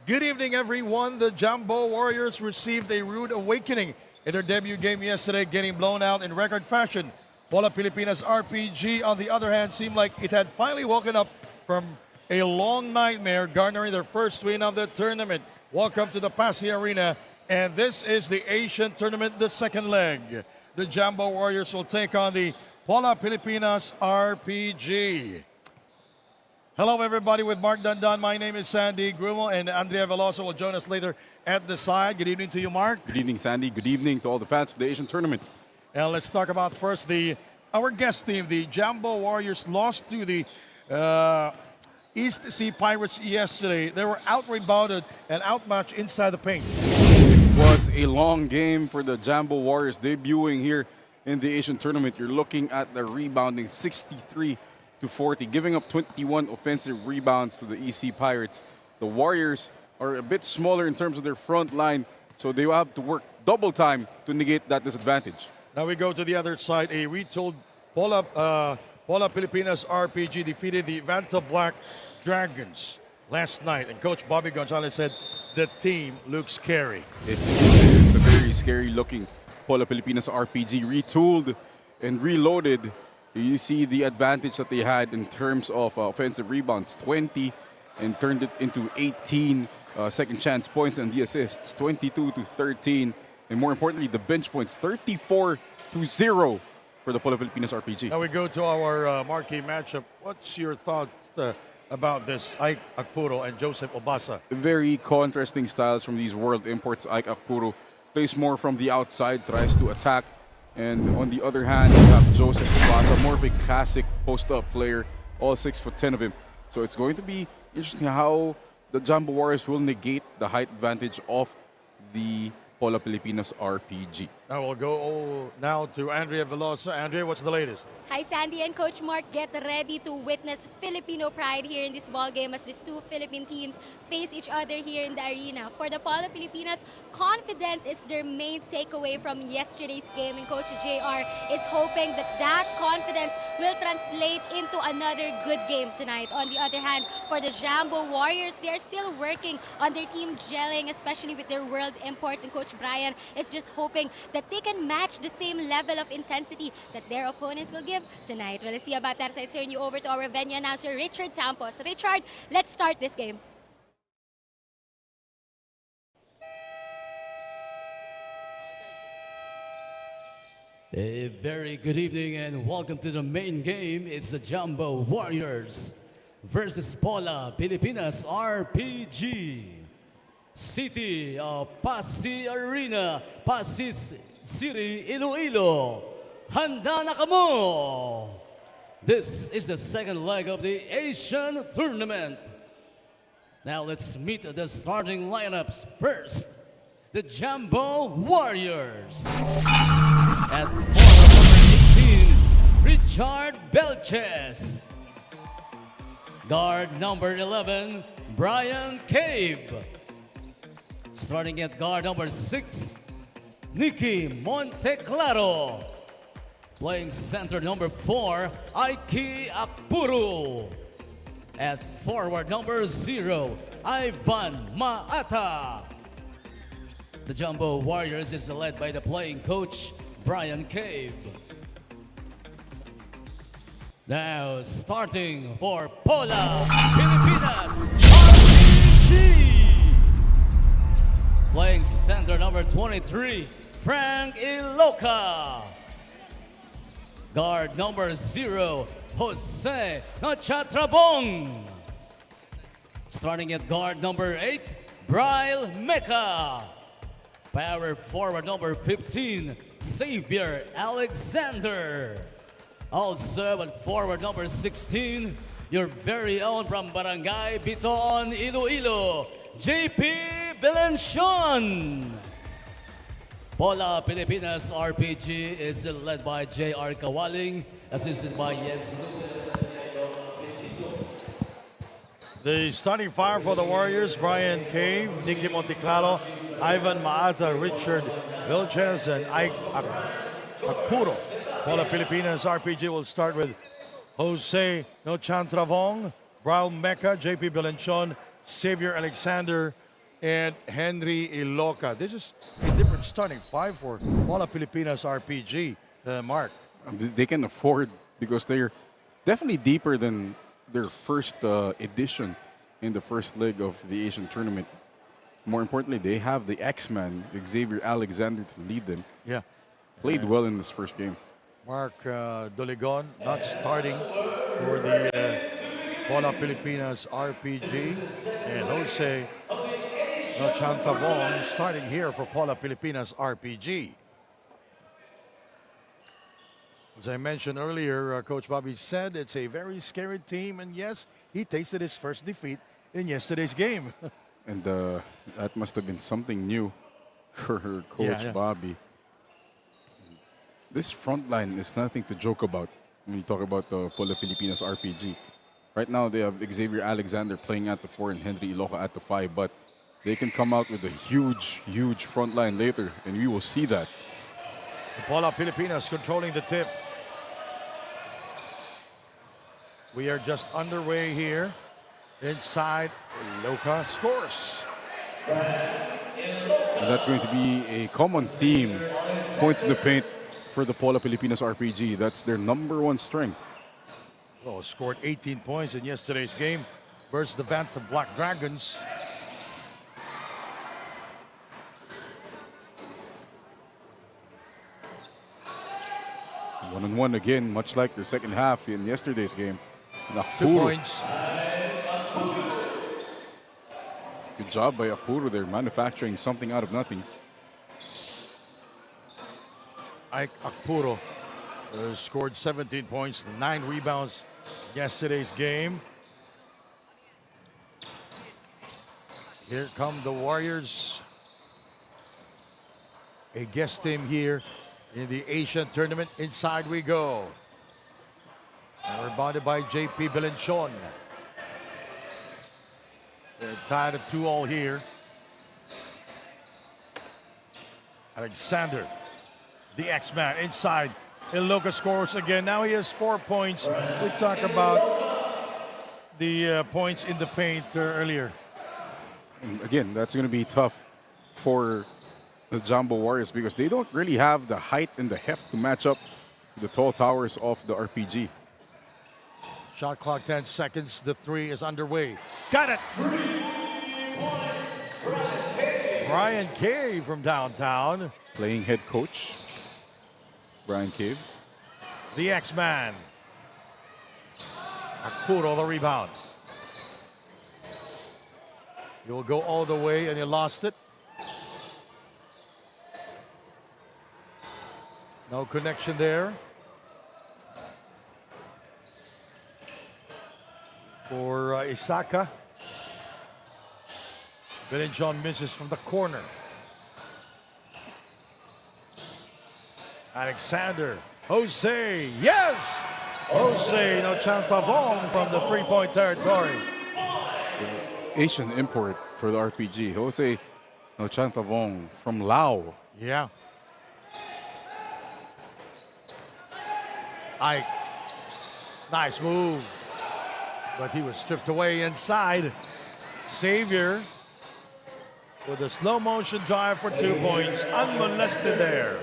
Good evening, everyone. The Jumbo Warriors received a rude awakening in their debut game yesterday, getting blown out in record fashion. Pola Pilipinas RPG, on the other hand, seemed like it had finally woken up from a long nightmare, garnering their first win of the tournament. Welcome to the Passi Arena, and this is the Asian Tournament, the second leg. The Jumbo Warriors will take on the Pola Pilipinas RPG. Hello, everybody, with Mark Dandan. My name is Sandy Grumo, and Andrea Veloso will join us later at the side. Good evening to you, Mark. Good evening, Sandy. Good evening to all the fans of the Asian Tournament. And let's talk about first our guest team. The Jumbo Warriors lost to the East Sea Pirates yesterday. They were out-rebounded and outmatched inside the paint. It was a long game for the Jumbo Warriors debuting here in the Asian Tournament. You're looking at the rebounding 63 to 40, giving up 21 offensive rebounds to the EC Pirates. The Warriors are a bit smaller in terms of their front line, so they will have to work double time to negate that disadvantage. Now we go to the other side. A retooled Pola Pilipinas RPG defeated the Vanta Black Dragons last night, and Coach Bobby Gonzalez said the team looks scary. It's a very scary looking Pola Pilipinas RPG, retooled and reloaded. You see the advantage that they had in terms of offensive rebounds, 20, and turned it into 18 second chance points, and the assists, 22 to 13. And more importantly, the bench points, 34 to 0 for the Pola Pilipinas RPG. Now we go to our marquee matchup. What's your thoughts about this Ike Akpuro and Joseph Obasa? Very contrasting styles from these world imports. Ike Akpuro plays more from the outside, tries to attack. And on the other hand, you have Joseph Obasa, more of a classic post-up player, all 6'10" of him. So it's going to be interesting how the Jumbo Warriors will negate the height advantage of the Pola Pilipinas RPG. Now we'll go now to Andrea Veloso. Andrea, what's the latest? Hi, Sandy and Coach Mark. Get ready to witness Filipino pride here in this ball game as these two Philippine teams face each other here in the arena. For the Pola Pilipinas, confidence is their main takeaway from yesterday's game, and Coach JR is hoping that confidence will translate into another good game tonight. On the other hand, for the Jumbo Warriors, they're still working on their team gelling, especially with their world imports, and Coach Brian is just hoping that they can match the same level of intensity that their opponents will give tonight. Well, let's see about that. So I turn you over to our venue announcer, Richard Tampos. Richard, let's start this game. A very good evening and welcome to the main game. It's the Jumbo Warriors versus Pola Pilipinas RPG. City of Passi Arena, Passi City, Iloilo. Handa na kamo! This is the second leg of the Asian Tournament. Now let's meet the starting lineups. First, the Jumbo Warriors. At forward number 18, Richard Belches. Guard number 11, Brian Cave. Starting at guard number 6, Nikki Monteclaro. Playing center number 4, Ike Akpuro. At forward number 0, Ivan Maata. The Jumbo Warriors is led by the playing coach, Brian Cave. Now starting for Pola Pilipinas RPG. Playing center number 23, Frank Iloca. Guard number 0, Jose Nochatrabong. Starting at guard number 8, Bryle Mecca. Power forward number 15, Xavier Alexander. Also at forward number 16, your very own from Barangay Biton, Iloilo, JP Belenchon. Pola Pilipinas RPG is led by J.R. Kawaling, assisted by Jens. The starting fire for the Warriors, Brian Cave, Nicky Monteclaro, Ivan Maata, Richard Vilches, and Ike Akpuro. Pola Pilipinas RPG will start with Jose Nochantravong, Bryle Mecca, JP Belenchon, Xavier Alexander, and Henry Iloca. This is a different starting five for Pola Pilipinas RPG, Mark. They can afford because they're definitely deeper than their first edition in the first leg of the Asian tournament. More importantly, they have the X-Man, Xavier Alexander, to lead them. Yeah. Played well in this first game. Mark Doligon not starting for the Pola Pilipinas RPG. And Jose Chantavon starting here for Pola Pilipinas RPG. As I mentioned earlier, Coach Bobby said it's a very scary team. And yes, he tasted his first defeat in yesterday's game. And that must have been something new for Coach Bobby. This front line is nothing to joke about when you talk about the Pola Pilipinas RPG. Right now, they have Xavier Alexander playing at the 4 and Henry Iloca at the 5, but they can come out with a huge, huge front line later, and we will see that. Pola Pilipinas controlling the tip. We are just underway here. Inside, Iloca scores. And that's going to be a common theme. Points in the paint for the Pola Pilipinas RPG. That's their #1 strength. Oh, scored 18 points in yesterday's game versus the Bantam Black Dragons. One-on-one again, much like their second half in yesterday's game. 2 points. Good job by Apuro. They're manufacturing something out of nothing. Ike Akpuro scored 17 points, 9 rebounds yesterday's game. Here come the Warriors. A guest team here in the Asian tournament. Inside we go. And rebounded by JP Belenchon. They're tied at 2-all here. Alexander, the X-Man, inside. Iloca scores again. Now he has 4 points. We talked about the points in the paint earlier. And again, that's going to be tough for the Jumbo Warriors because they don't really have the height and the heft to match up the tall towers of the RPG. Shot clock 10 seconds. The 3 is underway. Got it! Brian Kay from downtown. Playing head coach, Brian Cave. The X-Man. Akpuro the rebound. He'll go all the way and he lost it. No connection there. For Isaka. Belenchon misses from the corner. Alexander. Jose. Yes! Jose no Chanfavong from the three-point territory. Asian import for the RPG. Jose Nochanthawong from Laos. Yeah. Ike. Nice move. But he was stripped away inside. Xavier with a slow motion drive for 2 points. Unmolested there.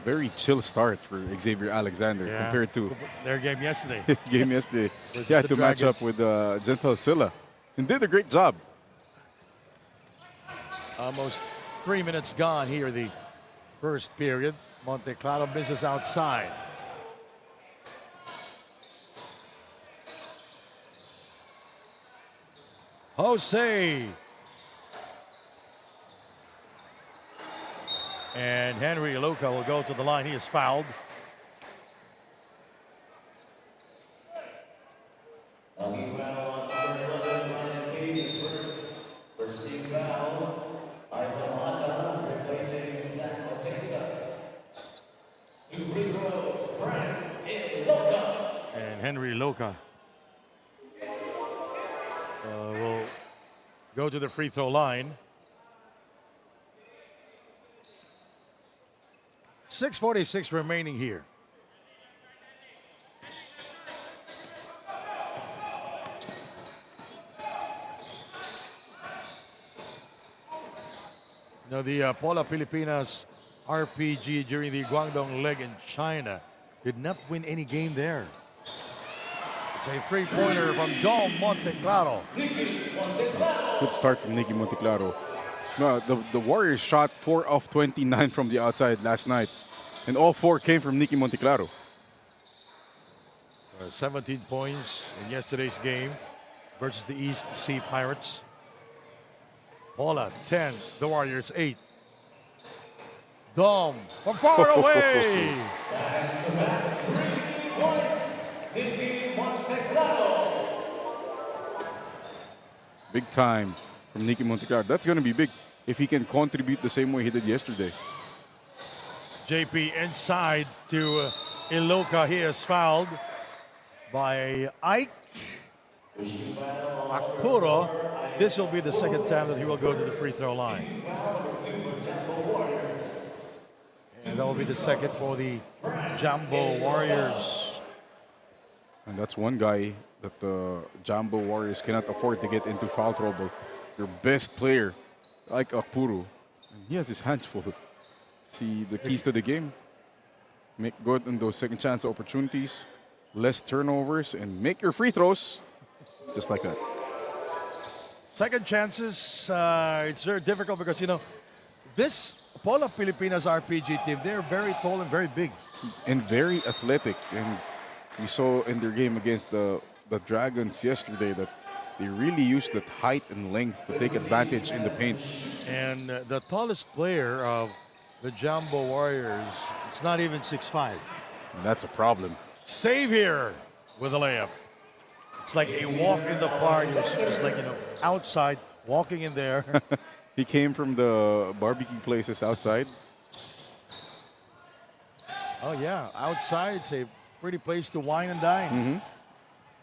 Very chill start for Xavier Alexander compared to their game yesterday. He had to match up with Gentle Silla and did a great job. Almost 3 minutes gone here, the first period. Monte Claro misses outside. Jose. And Henry Iloca will go to the line. He is fouled. First team foul, Ivan replacing Zach Otesa. 2 free throws, Frank Iloca. And Henry Iloca will go to the free throw line. 6:46 remaining here. Now, the Pola Pilipinas RPG during the Guangdong leg in China did not win any game there. It's a three-pointer from Dom Monteclaro. Good start from Nicky Monteclaro. No, the Warriors shot 4 of 29 from the outside last night. And all 4 came from Nicky Monteclaro. 17 points in yesterday's game versus the East Sea Pirates. Pola 10, the Warriors 8. Dom from far away. Back-to-back 3 points. Nicky Monteclaro. Big time from Nicky Monteclaro. That's going to be big if he can contribute the same way he did yesterday. JP inside to Iloka. He is fouled by Ike Akpuro. This will be the second time that he will go to the free throw line. And that will be the second for the Jumbo Warriors. And that's one guy that the Jumbo Warriors cannot afford to get into foul trouble. Their best player, like Akpuro. And he has his hands full. See the keys to the game. Make good on those second chance opportunities. Less turnovers and make your free throws. Just like that. Second chances, it's very difficult because, you know, this Pola Pilipinas RPG team, they're very tall and very big. And very athletic. And we saw in their game against the Dragons yesterday that they really used that height and length to take advantage in the paint. And the tallest player of the Jumbo Warriors, it's not even 6'5". And that's a problem. Xavier with a layup. It's like a walk in the park. It's just like, you know, outside, walking in there. He came from the barbecue places outside. Oh, yeah. Outside, it's a pretty place to wine and dine.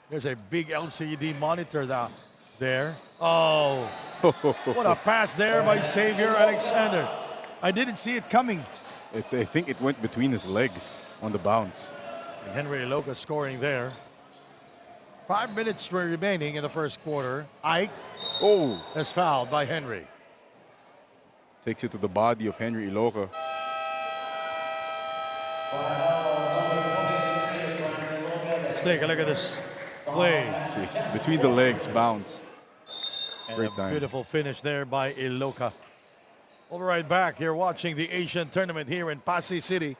There's a big LCD monitor down there. Oh, what a pass there by Xavier Alexander. I didn't see it coming. I think it went between his legs on the bounce. And Henry Iloka scoring there. 5 minutes remaining in the first quarter. Ike is fouled by Henry. Takes it to the body of Henry Iloka. Let's take a look at this play. See, between the legs, bounce. And Great a time. beautiful finish there by Iloka. We'll be right back. You're watching the Asian tournament here in Pasay City.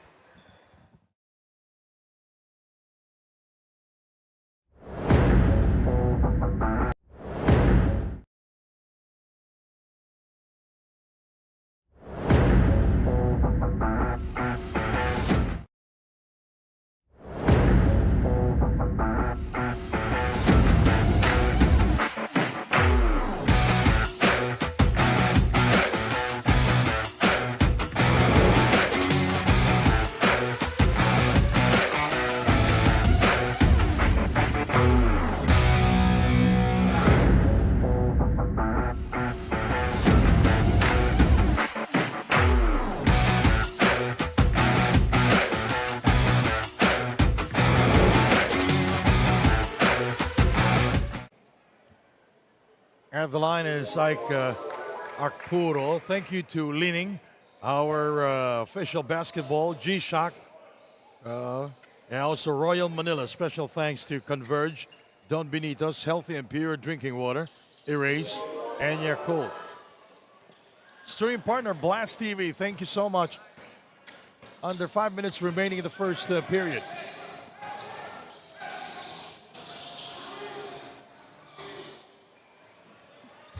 At the line is Ike Akpuro. Thank you to Lining, our official basketball, G-Shock, and also Royal Manila. Special thanks to Converge, Don Benitos, healthy and pure drinking water, Erase, and Yakult. Stream partner, Blast TV, thank you so much. Under 5 minutes remaining in the first period.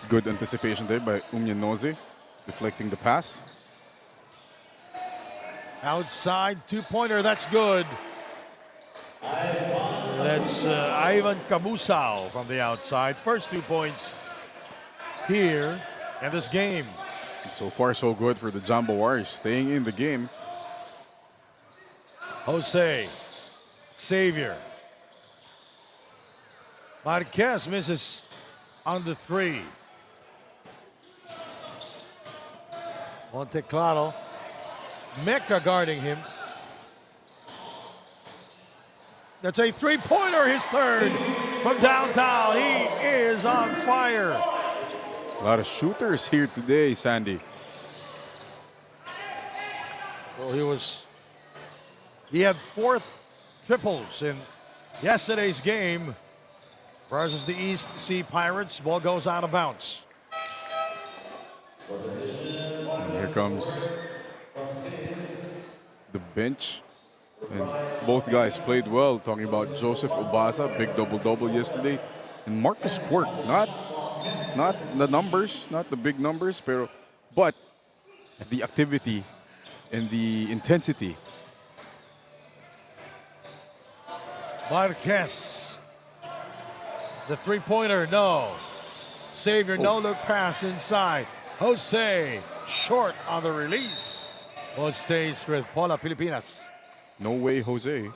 Good anticipation there by Umyanoze, deflecting the pass. Outside two-pointer, that's good. That's Ivan Camusao from the outside. First 2 points here in this game. So far, so good for the Jumbo Warriors, staying in the game. Jose, Xavier. Marquez misses on the three. Monteclaro. Mecca guarding him. That's a three-pointer, his third from downtown. He is on fire. A lot of shooters here today, Sandy. Well, he had 4 triples in yesterday's game versus the East Sea Pirates. Ball goes out of bounds. And here comes the bench. And both guys played well. Talking about Joseph Obasa, big double-double yesterday. And Marcus Quirk, not the numbers, not the big numbers, but the activity and the intensity. Marquez. The three-pointer, no. Xavier, no look pass inside. Jose, short on the release. Ball stays with Pola, Pilipinas. No way, Jose.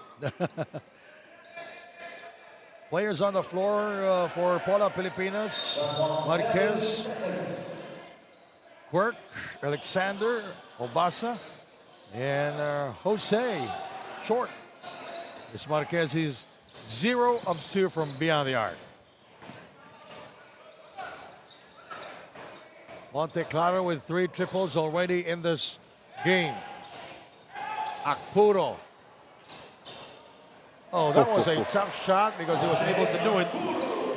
Players on the floor for Pola, Pilipinas. Marquez, Quirk, Alexander, Obasa, and Jose, short. This Marquez is 0 of 2 from beyond the arc. Monte Claro with 3 triples already in this game. Akpuro. Oh, that was a tough shot because he was able to do it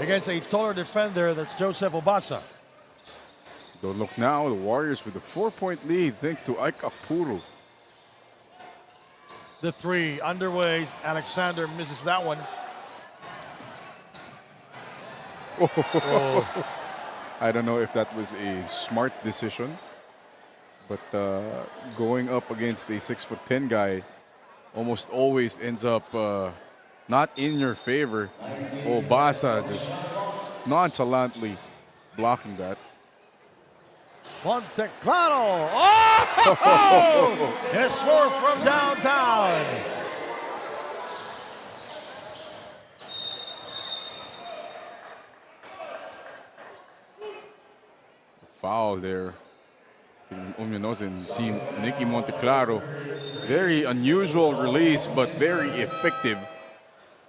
against a taller defender. That's Joseph Obasa. Don't look now, the Warriors with a 4-point lead thanks to Ike Akpuro. The 3 underway. Alexander misses that one. Oh. I don't know if that was a smart decision, but going up against a 6'10" guy almost always ends up not in your favor. Obasa just nonchalantly blocking that. Monte Claro. Oh! His 4th from downtown. Foul there. And you see Nicky Monteclaro. Very unusual release, but very effective.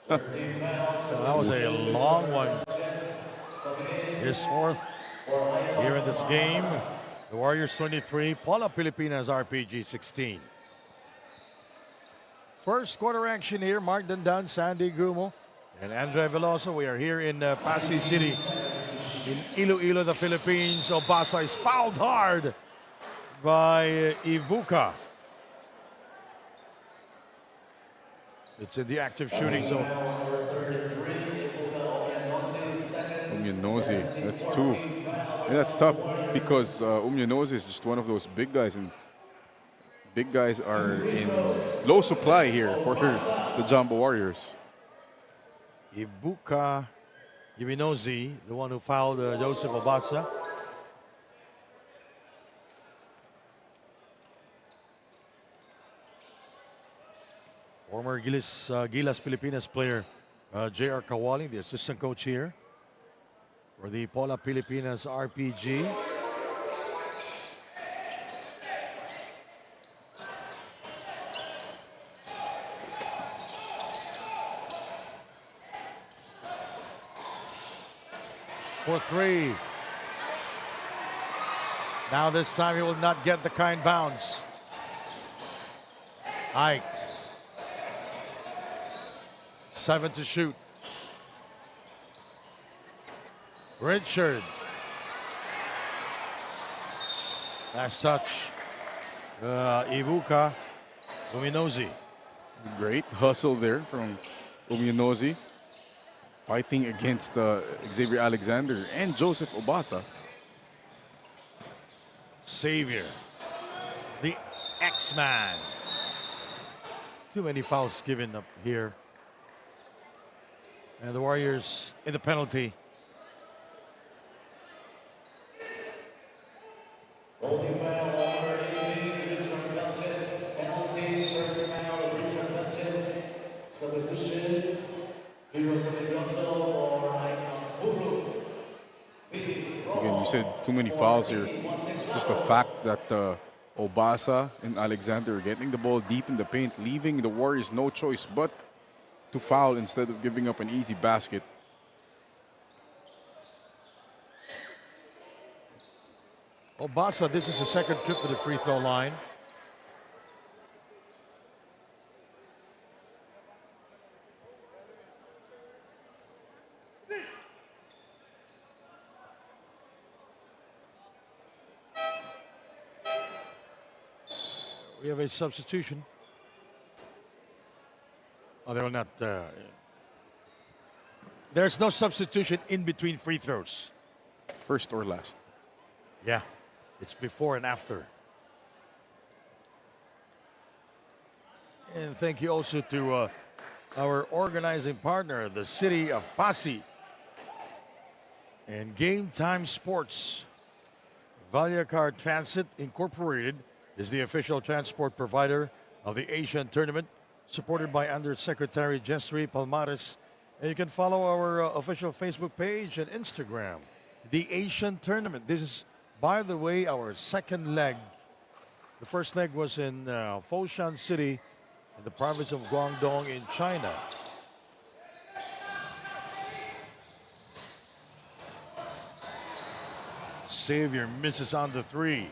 That was a long one. His 4th here in this game. The Warriors 23, Pola Pilipinas RPG 16. First quarter action here. Mark Dandan, Sandy Grumo, and Andre Veloso. We are here in Pasay City in Iloilo, the Philippines. Obasa is fouled hard by Ibuka. It's in the active shooting zone. Umyanozi, that's 2. And that's tough because Umyanozi is just one of those big guys, and big guys are in low supply here for the Jumbo Warriors. Ibuka Umyanozi, the one who fouled Joseph Obasa. Former Gilas Pilipinas player J.R. Kawali, the assistant coach here for the Pola Pilipinas RPG. For 3. Now this time he will not get the kind bounce. Ike. 7 to shoot. Richard. Last touch. Ibuka Umyanozi. Great hustle there from Umyanozi. Fighting against Xavier Alexander and Joseph Obasa. Xavier. The X-Man. Too many fouls given up here. And the Warriors in the penalty. Holding foul number 18, Richard Benches. Penalty, personnel, Richard Benches. Substitutions, Hero Telegoso or Akpuro. Again, you said too many fouls here. Just the fact that Obasa and Alexander are getting the ball deep in the paint, leaving the Warriors no choice but to foul instead of giving up an easy basket. Obasa, this is his second trip to the free throw line. We have a substitution. Oh, they will not. There's no substitution in between free throws. First or last. Yeah, it's before and after. And thank you also to our organizing partner, the city of Pasig, and Game Time Sports. Valyacar Transit Incorporated is the official transport provider of the Asian Tournament, supported by Undersecretary Jesri Palmares. And you can follow our official Facebook page and Instagram. The Asian Tournament. This is, by the way, our second leg. The first leg was in Foshan City in the province of Guangdong in China. Xavier misses on the three.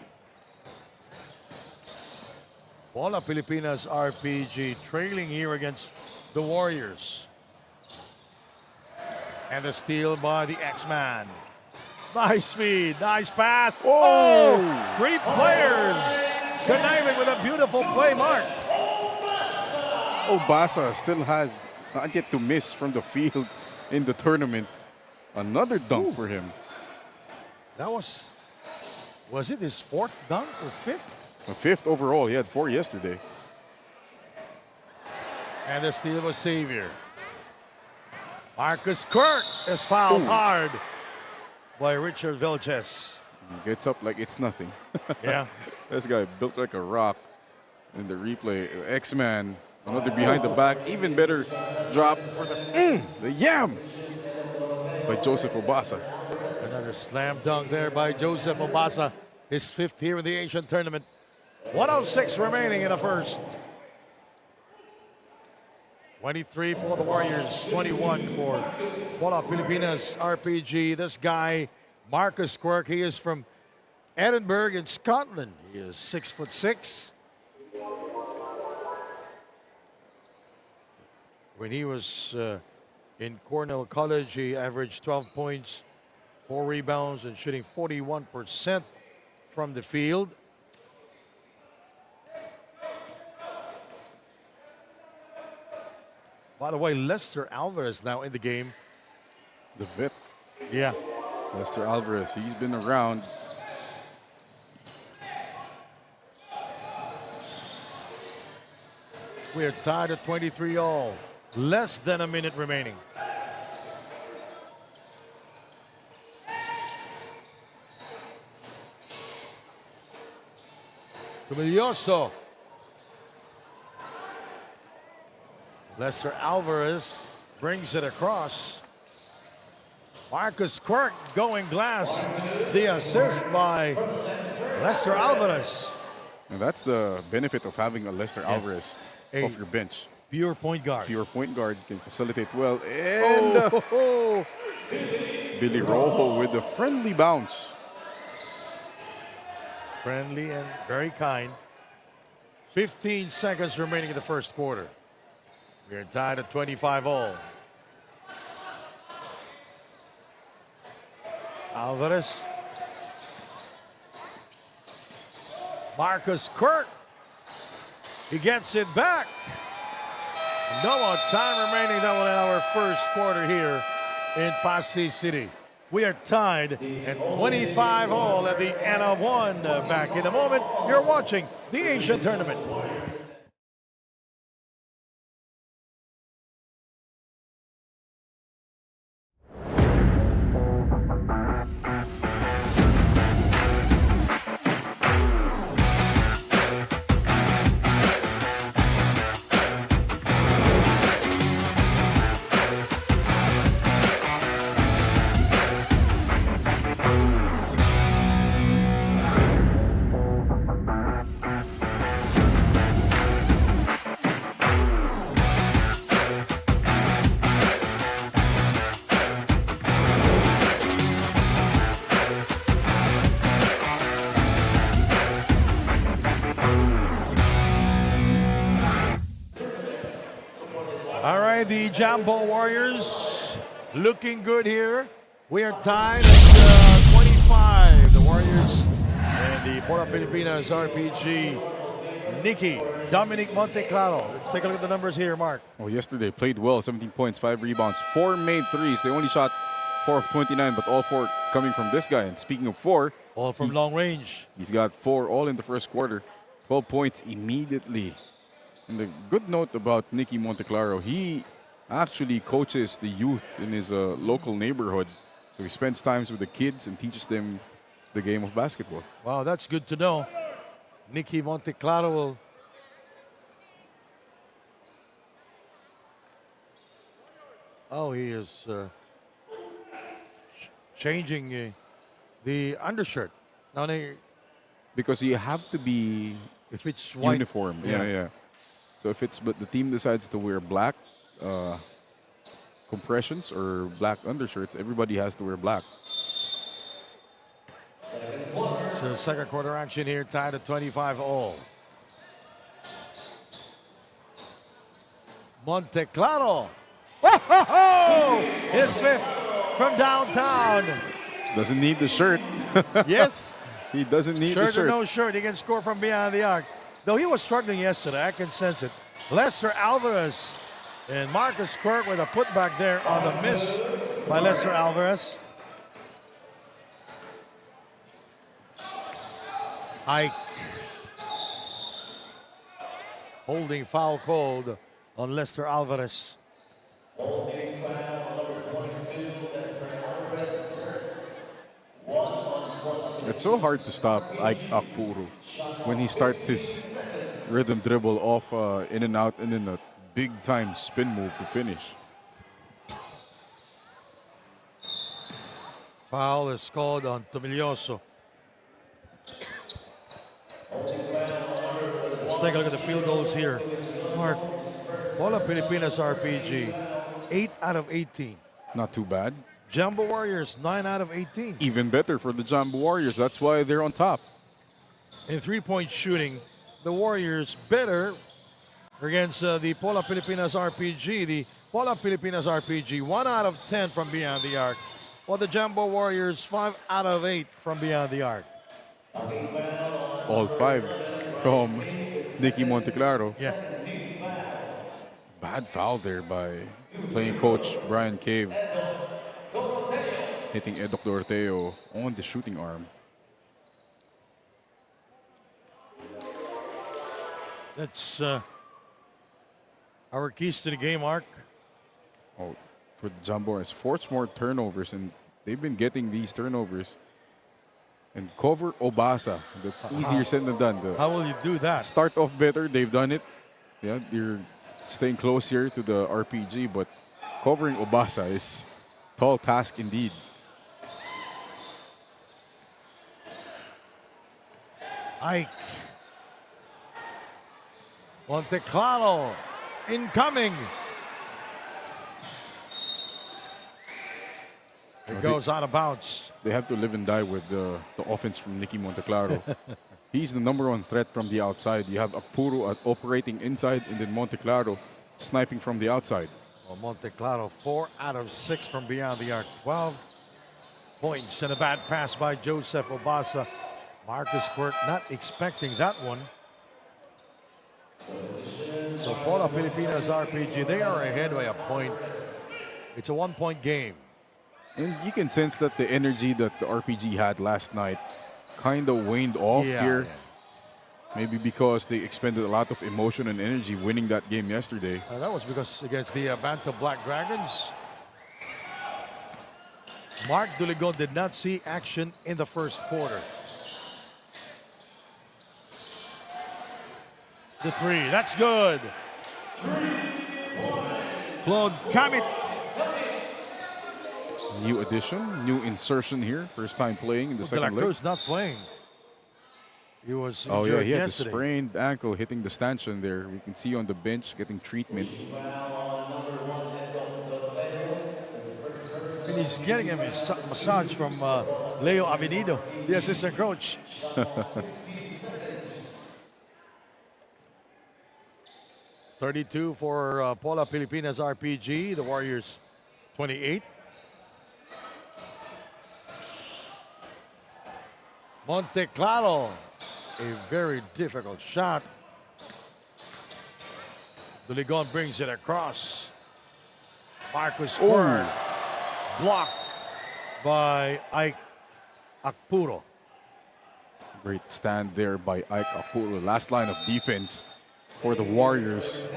Pola Pilipinas RPG trailing here against the Warriors. And the steal by the X-Man. Nice speed, nice pass. Oh! Three players conniving with a beautiful play, Mark. Obasa still has not yet to miss from the field in the tournament. Another dunk for him. That was it his fourth dunk or fifth? A fifth overall. He had 4 yesterday. And the steal was Xavier. Marcus Quirk is fouled hard by Richard Vilches. Gets up like it's nothing. Yeah. This guy built like a rock. In the replay, X-Man, another behind the back, even better drop for the yam by Joseph Obasa. Another slam dunk there by Joseph Obasa. His fifth here in the Asian Tournament. 1:06 remaining in the first. 23 for the Warriors, 21 for Pola Pilipinas RPG. This guy, Marcus Quirk, he is from Edinburgh in Scotland. He is 6'6". When he was in Cornell College, he averaged 12 points, 4 rebounds, and shooting 41% from the field. By the way, Lester Alvarez now in the game. The vet, Yeah. Lester Alvarez, he's been around. We are tied at 23 all. Less than a minute remaining. Tumilioso. Lester Alvarez brings it across. Marcus Quirk going glass. The assist by Lester Alvarez. And that's the benefit of having a Lester Alvarez off your bench. Pure point guard. Pure point guard, can facilitate well. And Billy Rojo with the friendly bounce. Friendly and very kind. 15 seconds remaining in the first quarter. We are tied at 25 all. Alvarez. Marcus Quirk. He gets it back. No more time remaining. That will end our first quarter here in Pasig City. We are tied at 25 all at the end of one. Back in a moment. You're watching the Asian Tournament. All right, the Jumbo Warriors looking good here. We are tied at 25. The Warriors and the Pola Pilipinas RPG Nikki Dominic Monteclaro. Let's take a look at the numbers here, Mark. Well, yesterday played well, 17 points, 5 rebounds, 4 made threes. They only shot 4 of 29, but all 4 coming from this guy. And speaking of 4, All from long range. he's got 4 all in the first quarter, 12 points immediately. And the good note about Nicky Monteclaro, he actually coaches the youth in his local neighborhood. So he spends times with the kids and teaches them the game of basketball. Wow, that's good to know. Nicky Monteclaro will. Oh, he is changing the undershirt. Now, Because you have to be if it's white, uniform. Yeah. So but the team decides to wear black compressions or black undershirts, everybody has to wear black. So second quarter action here, tied at 25 all. Monteclaro. Oh, his fifth from downtown. Doesn't need the shirt. Yes. He doesn't need Shirt the shirt. or no shirt, he can score from beyond the arc. Though he was struggling yesterday, I can sense it. Lester Alvarez and Marcus Quirk with a putback there on the miss by Lester Alvarez. Ike holding foul called on Lester Alvarez. Holding foul number 22, Lester Alvarez first. It's so hard to stop Ike Akpuru when he starts his rhythm dribble off in and out and then a big time spin move to finish. Foul is called on Tomilioso. Let's take a look at the field goals here. Mark, Pola Pilipinas RPG, 8 out of 18. Not too bad. Jumbo Warriors, 9 out of 18. Even better for the Jumbo Warriors. That's why they're on top. In three-point shooting, the Warriors better against the Pola Pilipinas RPG. The Pola Pilipinas RPG, 1 out of 10 from beyond the arc, while the Jumbo Warriors, 5 out of 8 from beyond the arc. All 5 from Nicky Monteclaro. Yeah. Bad foul there by playing coach Brian Cave. Hitting Edok Dorteo on the shooting arm. That's our keys to the game, Mark. Oh, for the Jumbo, it's forced more turnovers, and they've been getting these turnovers. And cover Obasa. That's easier said than done. How will you do that? Start off better, they've done it. Yeah, you're staying close here to the RPG, but covering Obasa is a tall task indeed. Ike. Monteclaro incoming. It goes out of bounds. They have to live and die with the offense from Nicky Monteclaro. He's the #1 threat from the outside. You have Akpuru operating inside, and then Monteclaro sniping from the outside. Well, Monteclaro, 4 out of 6 from beyond the arc. 12 points and a bad pass by Joseph Obasa. Marcus Quirk not expecting that one. So Pola Pilipinas RPG, they are ahead by a point. It's a 1-point game. And you can sense that the energy that the RPG had last night kind of waned off here. Yeah. Maybe because they expended a lot of emotion and energy winning that game yesterday. That was because against the Banta Black Dragons, Mark Duligon did not see action in the first quarter. The 3, that's good. Claude Kamit. New addition, new insertion here. First time playing in the De La second leg. Cruz not playing. He was Oh yeah, injured he had the yesterday. sprained ankle hitting the stanchion there. We can see on the bench getting treatment. And he's getting a massage from Leo Avenido, the assistant coach. 32 for Pola Pilipinas RPG, the Warriors 28. Monteclaro, a very difficult shot. Doligon brings it across. Marcus Square. Blocked by Ike Akpuro. Great stand there by Ike Akpuro. Last line of defense for the Warriors.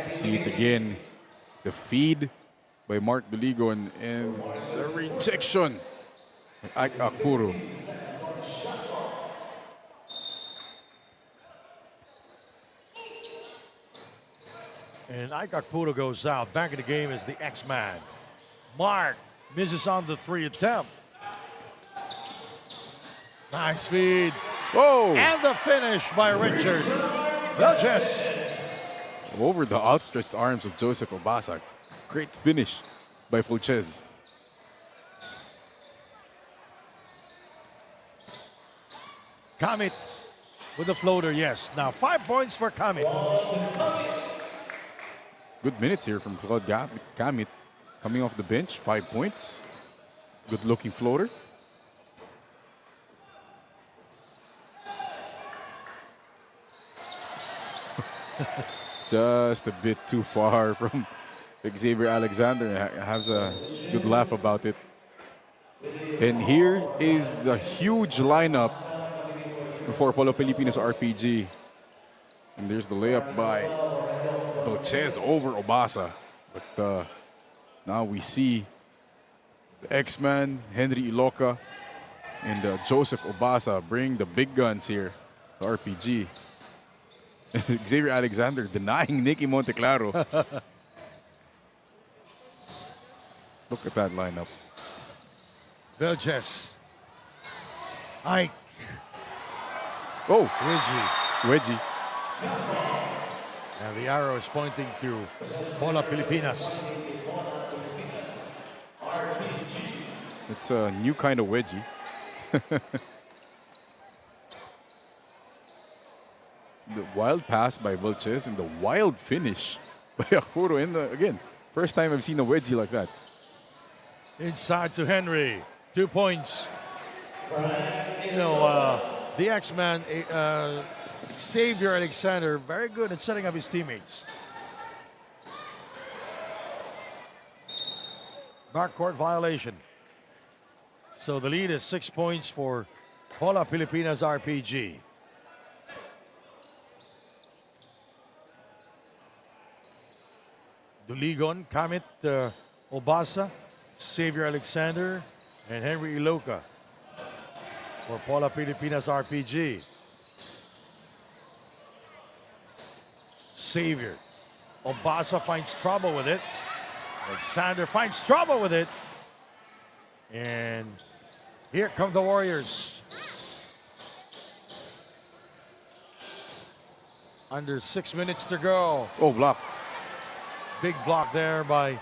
See it again. The feed by Mark Doligon and the rejection by Ike Akpuro. And Ike Akpuro goes out. Back in the game is the X-Man. Mark misses on the 3 attempt. Nice feed. Whoa! And the finish by Richard Vilches. Over the outstretched arms of Joseph Obasa. Great finish by Fulches. Kamit with the floater, yes. Now 5 points for Kamit. Good minutes here from Claude Kamit. Coming off the bench, 5 points. Good looking floater. Just a bit too far from Xavier Alexander. Has a good laugh about it. And here is the huge lineup for Pola Pilipinas RPG. And there's the layup by Vilches over Obasa. But now we see the X-Man, Henry Iloca, and Joseph Obasa bring the big guns here, the RPG. Xavier Alexander denying Nicky Monteclaro. Look at that lineup. Vilches. Ike. Oh, Reggie. Wedgie. And the arrow is pointing to Pola Pilipinas. It's a new kind of wedgie. The wild pass by Vilches and the wild finish by Akpuro. And again, first time I've seen a wedgie like that. Inside to Henry. 2 points. You know, the X-Man, Xavier Alexander, very good at setting up his teammates. Backcourt violation. So the lead is 6 points for Pola Pilipinas RPG. Doligon, Kamit, Obasa, Xavier Alexander, and Henry Iloca for Pola Pilipinas RPG. Xavier. Obasa finds trouble with it. Alexander finds trouble with it. And here come the Warriors. Under 6 minutes to go. Oh, block. Big block there by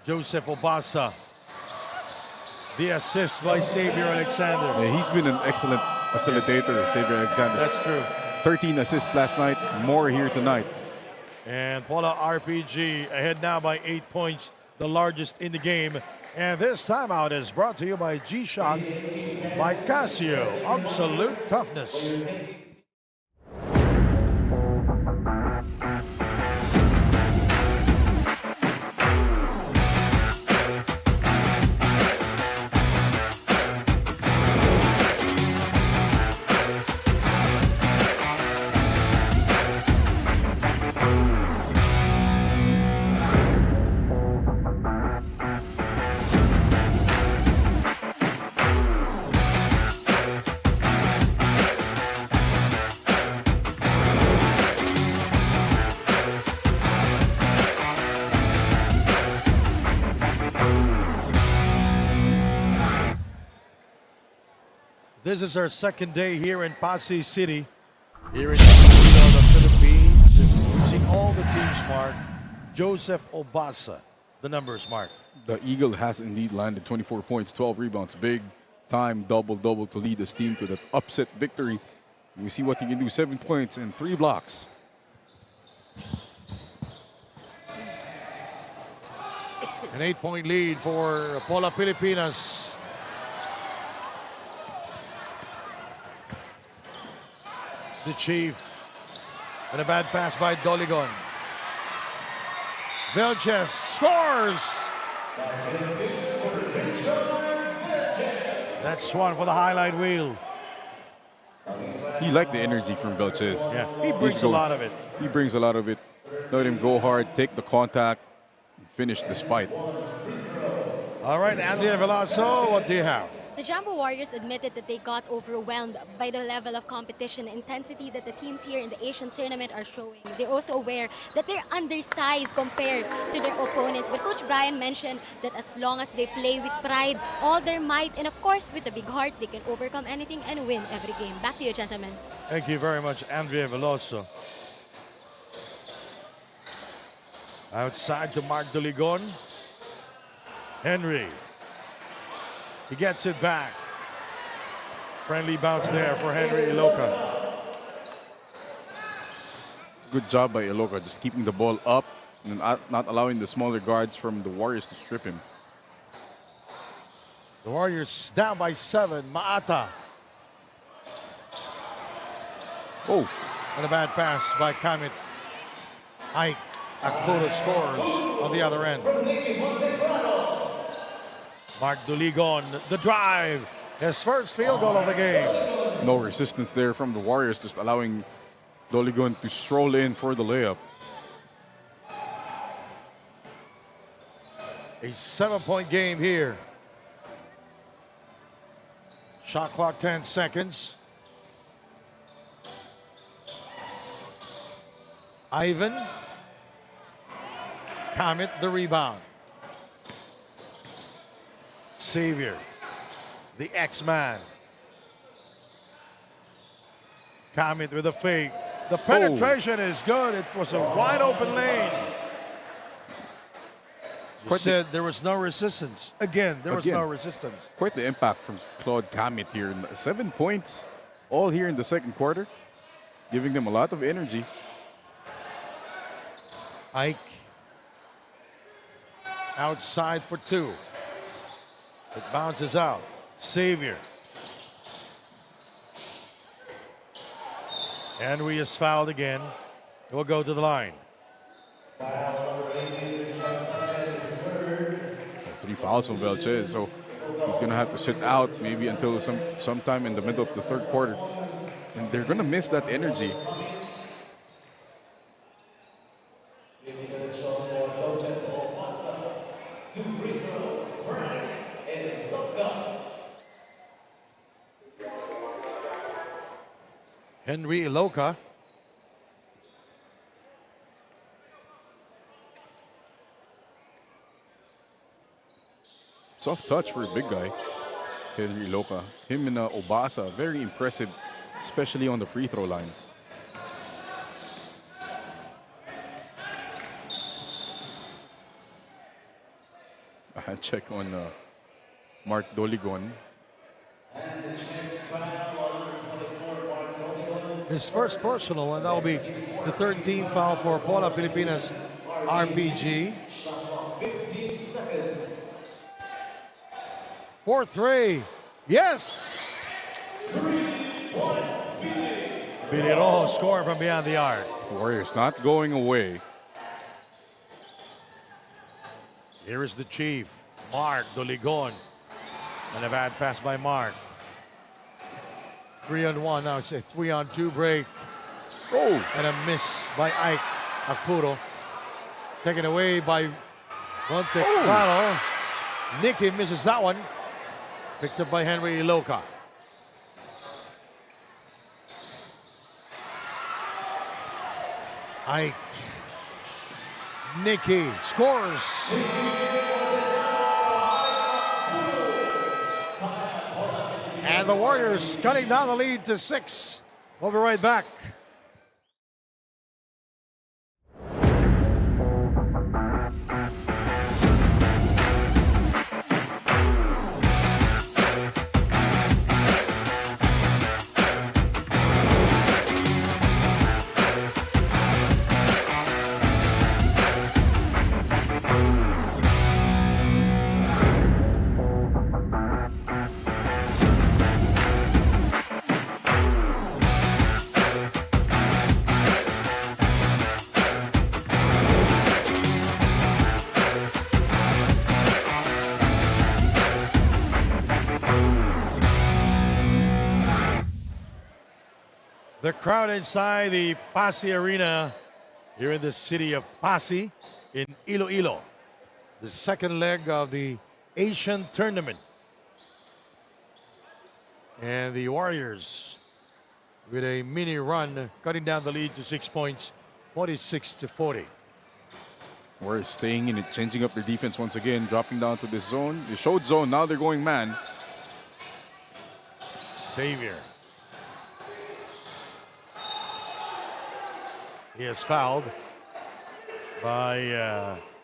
Joseph Obasa. The assist by Xavier Alexander. Yeah, he's been an excellent facilitator, Xavier Alexander. That's true. 13 assists last night, more here tonight. And Pola RPG ahead now by 8 points, the largest in the game. And this timeout is brought to you by G-Shock by Casio. Absolute toughness. This is our second day here in Pasay City, here in the Philippines. Using all the teams, Mark. Joseph Obasa, the numbers, Mark. The Eagle has indeed landed 24 points, 12 rebounds. Big time double-double to lead his team to that upset victory. We see what he can do. 7 points and 3 blocks. An 8-point lead for Pola Pilipinas. The Chief. And a bad pass by Doligon. Vilches scores. That's one for the highlight reel. You like the energy from Vilches. Yeah, he brings He's a going- lot of it. He brings a lot of it. Let him go hard, take the contact, finish despite. All right, Andrea Veloso, what do you have? The Jumbo Warriors admitted that they got overwhelmed by the level of competition and intensity that the teams here in the Asian tournament are showing. They're also aware that they're undersized compared to their opponents. But Coach Brian mentioned that as long as they play with pride, all their might, and of course with a big heart, they can overcome anything and win every game. Back to you, gentlemen. Thank you very much, Andrea Veloso. Outside to Mark Doligon. Henry. He gets it back. Friendly bounce there for Henry Iloka. Good job by Iloka, just keeping the ball up and not allowing the smaller guards from the Warriors to strip him. The Warriors down by 7. Maata. Oh, And a bad pass by Kamit. Ike Akpuro scores on the other end. Mark Duligon, the drive. His first field goal of the game. no resistance there from the Warriors, just allowing Doligon to stroll in for the layup. A 7-point game here. Shot clock 10 seconds. Ivan. Kamit the rebound. Xavier, the X-Man. Kamit with a fake. The penetration is good. It was a wide open lane. You said there was no resistance. Again, there was no resistance. Quite the impact from Claude Kamit here. 7 points, all here in the second quarter, giving them a lot of energy. Ike outside for 2. It bounces out. Xavier. Henry is fouled again. We'll go to the line. 3 fouls on Velchez, so he's going to have to sit out maybe until sometime in the middle of the third quarter. And they're going to miss that energy. Henry Iloka. Soft touch for a big guy, Henry Iloka. Him and Obasa, very impressive, especially on the free throw line. A hand check on Mark Doligon. His first personal, and that'll be the 13th foul for Pola Pilipinas RPG. 4-3. Yes! Binirojo scoring from beyond the arc. The Warriors not going away. Here is the Chief, Mark Doligon. And a bad pass by Mark. 3-on-1, now it's a 3-on-2 break. Oh, And a miss by Ike Akpuro. Taken away by Monte Claro. Nicky misses that one. Picked up by Henry Iloka. Ike. Nicky scores. And the Warriors cutting down the lead to 6. We'll be right back. The crowd inside the Pasig Arena here in the city of Pasig in Iloilo. The second leg of the Asian tournament. And the Warriors with a mini run cutting down the lead to 6 points, 46-40. We're staying in it, changing up their defense once again, dropping down to this zone. They showed zone, now they're going man. Xavier. He is fouled by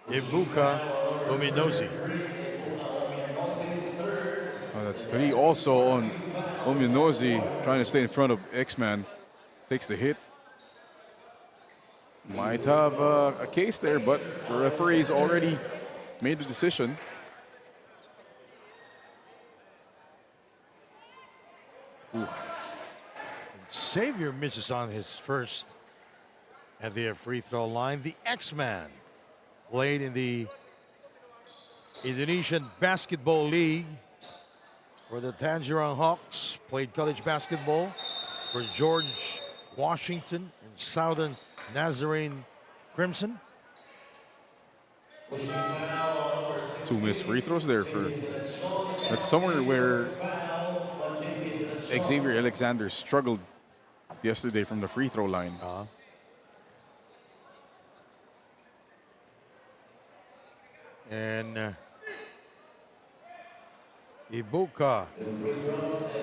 Ibuka Ominozi. Oh, that's 3 also on Ominozi, trying to stay in front of X-Man. Takes the hit. Might have a case there, but the referee's already made the decision. Xavier misses on his first at the free throw line. The X-Man played in the Indonesian Basketball League for the Tangerang Hawks, played college basketball for George Washington and Southern Nazarene Crimson. 2 missed free throws there for. That's somewhere where Xavier Alexander struggled yesterday from the free throw line. And Ibuka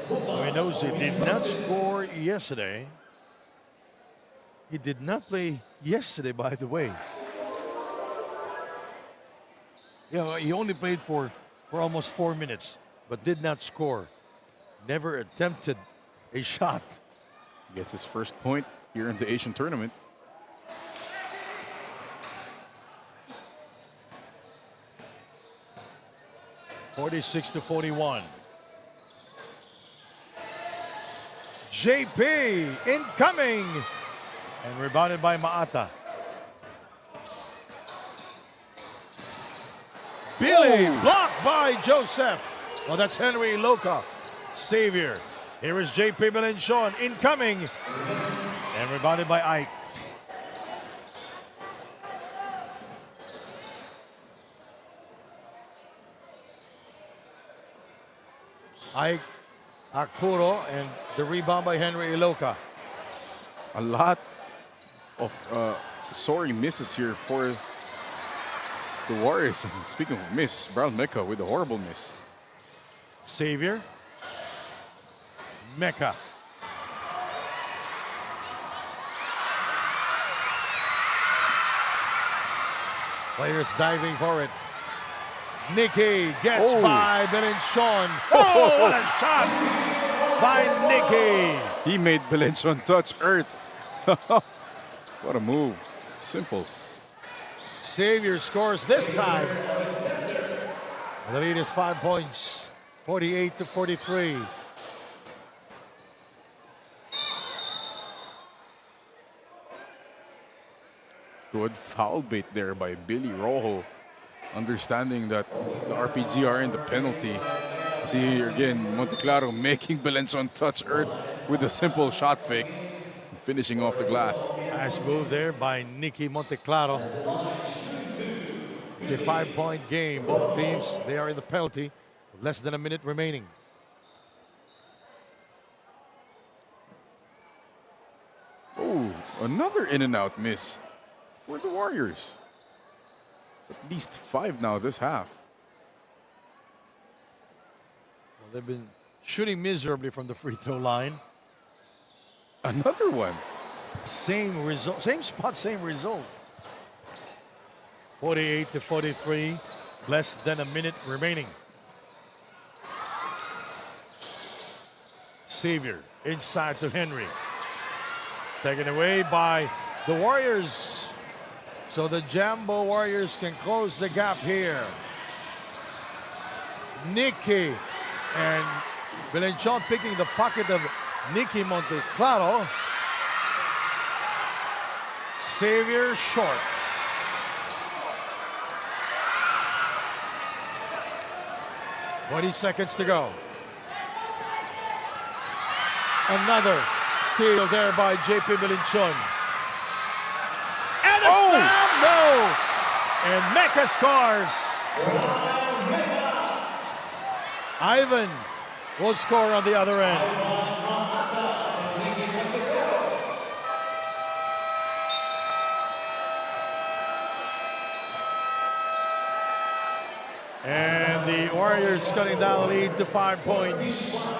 Ominozi did not score yesterday. He did not play yesterday, by the way. Yeah, he only played for almost 4 minutes, but did not score. Never attempted a shot. Gets his first point here in the Asian tournament. (46-41). JP incoming and rebounded by Maata. Billy blocked by Joseph. Well, that's Henry Loca. Xavier. Here is JP Melenchon incoming and rebounded by Ike. Ike Akpuro and the rebound by Henry Iloka. A lot of sorry misses here for the Warriors. And speaking of miss, Brown Mecca with a horrible miss. Xavier. Mecca. Players diving for it. Nicky gets by Melenchon. Oh, what a shot by Nicky. He made Melenchon touch earth. What a move. Simple. Xavier scores this time. The lead is 5 points, 48-43. Good foul bait there by Billy Rojo. Understanding that the RPG are in the penalty. See here again, Monteclaro making Melenchon touch earth with a simple shot fake. Finishing off the glass. Nice move there by Nicky Monteclaro. It's a 5-point game. Both teams, they are in the penalty with less than a minute remaining. Oh, another in and out miss for the Warriors. It's at least 5 now this half. Well, they've been shooting miserably from the free throw line. Another one. Same result, same spot, same result. 48-43, less than a minute remaining. Xavier inside to Henry. Taken away by the Warriors. So the Jambo Warriors can close the gap here. Nicky and Melenchon picking the pocket of Nicky Monteclaro. Xavier short. (20 seconds to go. Another Steal there by JP Melinchon. And a slam! No! And Mecca scores. Ivan will score on the other end. And the Warriors cutting down the lead to 5 points.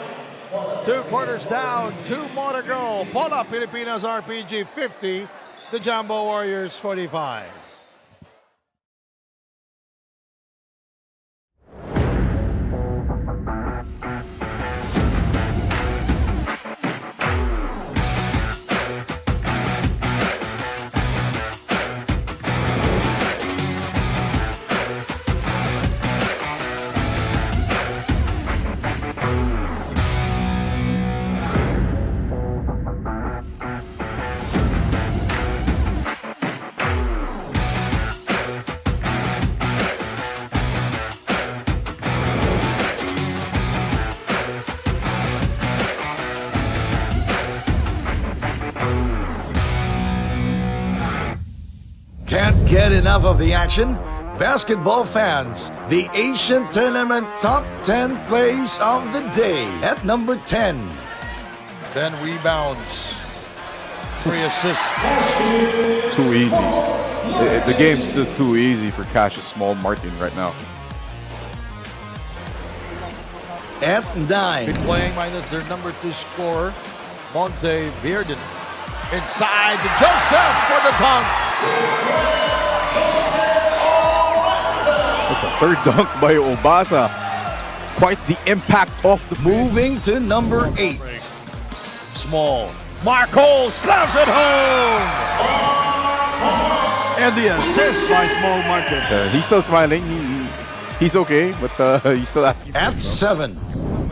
2 quarters down, 2 more to go. Pola, Pilipinas RPG 50, the Jumbo Warriors 45. Can't get enough of the action? Basketball fans, the Asian Tournament Top 10 Plays of the Day at number 10. 10 rebounds, 3 assists. Too easy. The game's just too easy for Cassius Small Martin right now. At 9. Been playing minus their number 2 scorer, Monte Virden. Inside to Joseph for the dunk. That's a third dunk by Obasa. Quite the impact off the Moving to number 8. Small. Marco slams it home. And the assist by Small Martin. He's still smiling. He's okay, but he's still asking. At 7.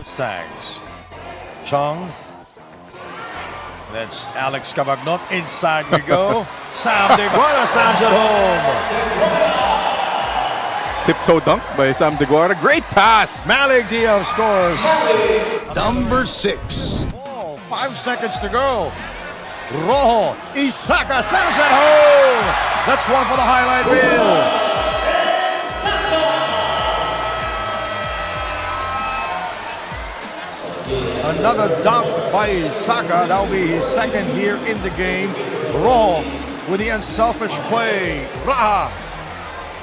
Sags. Chung. That's Alex Cavagnot. Inside we go. Sam DeGuara slams it home. Tiptoe dunk by Sam DeGuara. Great pass. Malik Diaz scores. Number 6. 5 seconds to go. Rojo. Isaka slams it home. That's one for the highlight reel. Another dunk by Isaka. That will be his second here in the game. Rojo with the unselfish play. Raha.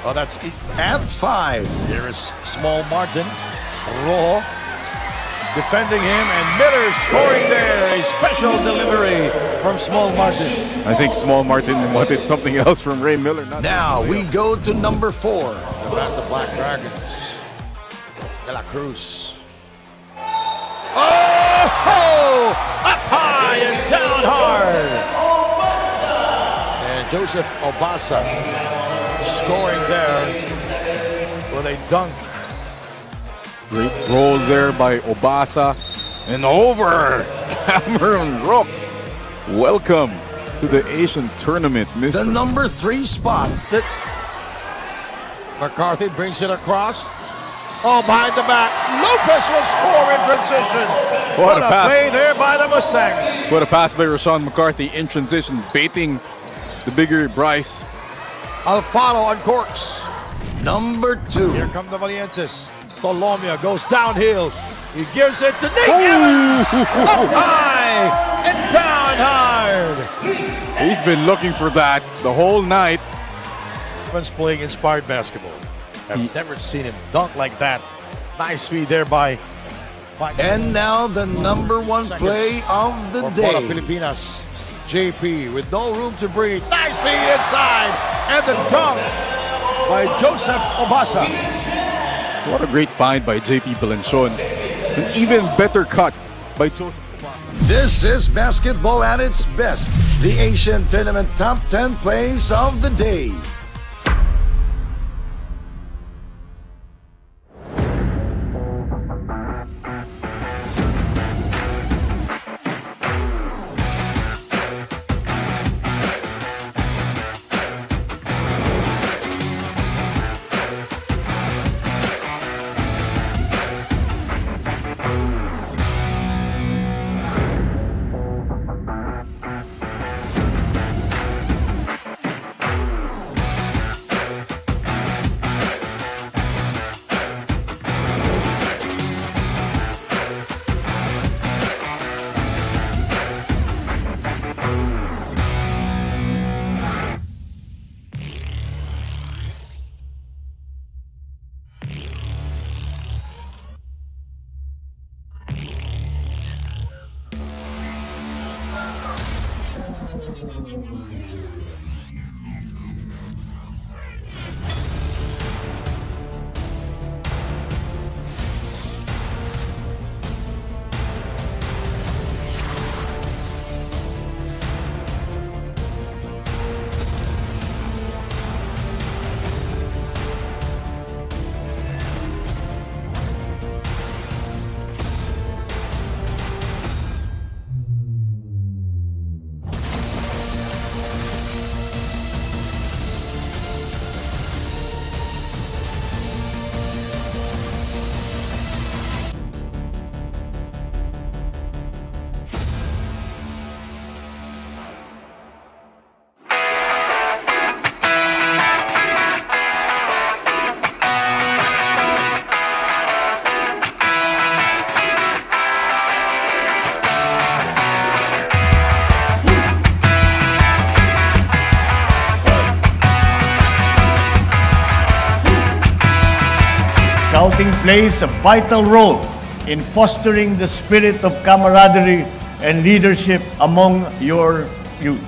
Oh, that's Isaka. At 5. Here is Small Martin. Rojo defending him, and Miller scoring there. A special delivery from Small Martin. I think Small Martin wanted something else from Ray Miller. Now we go to number 4. Back the Black Dragons. De La Cruz. Oh! Up high and down hard. And Joseph Obasa scoring there with a dunk. Great roll there by Obasa. And over Cameron Rooks. Welcome to the Asian Tournament, Mr. The number 3 spot. McCarthy brings it across. Oh, behind the back. Lopez will score in transition. What a pass. Play there by the Mustangs. What a pass by Rashawn McCarthy in transition, baiting the bigger Bryce. Alfaro uncorks. Number 2. Here come the Valientes. Colomia goes downhill. He gives it to Nick Evans. Up high and down hard. He's been looking for that the whole night. Evans playing inspired basketball. I've never seen him dunk like that. Nice feed there by And now the number 1 play of the for Pola, day. Pilipinas. JP with no room to breathe. Nice feed inside. And the dunk by Joseph Obasa. What a great find by JP Belenchon. An even better cut by Joseph Obasa. This is basketball at its best. The Asian Tournament Top 10 Plays of the Day. Scouting plays a vital role in fostering the spirit of camaraderie and leadership among your youth.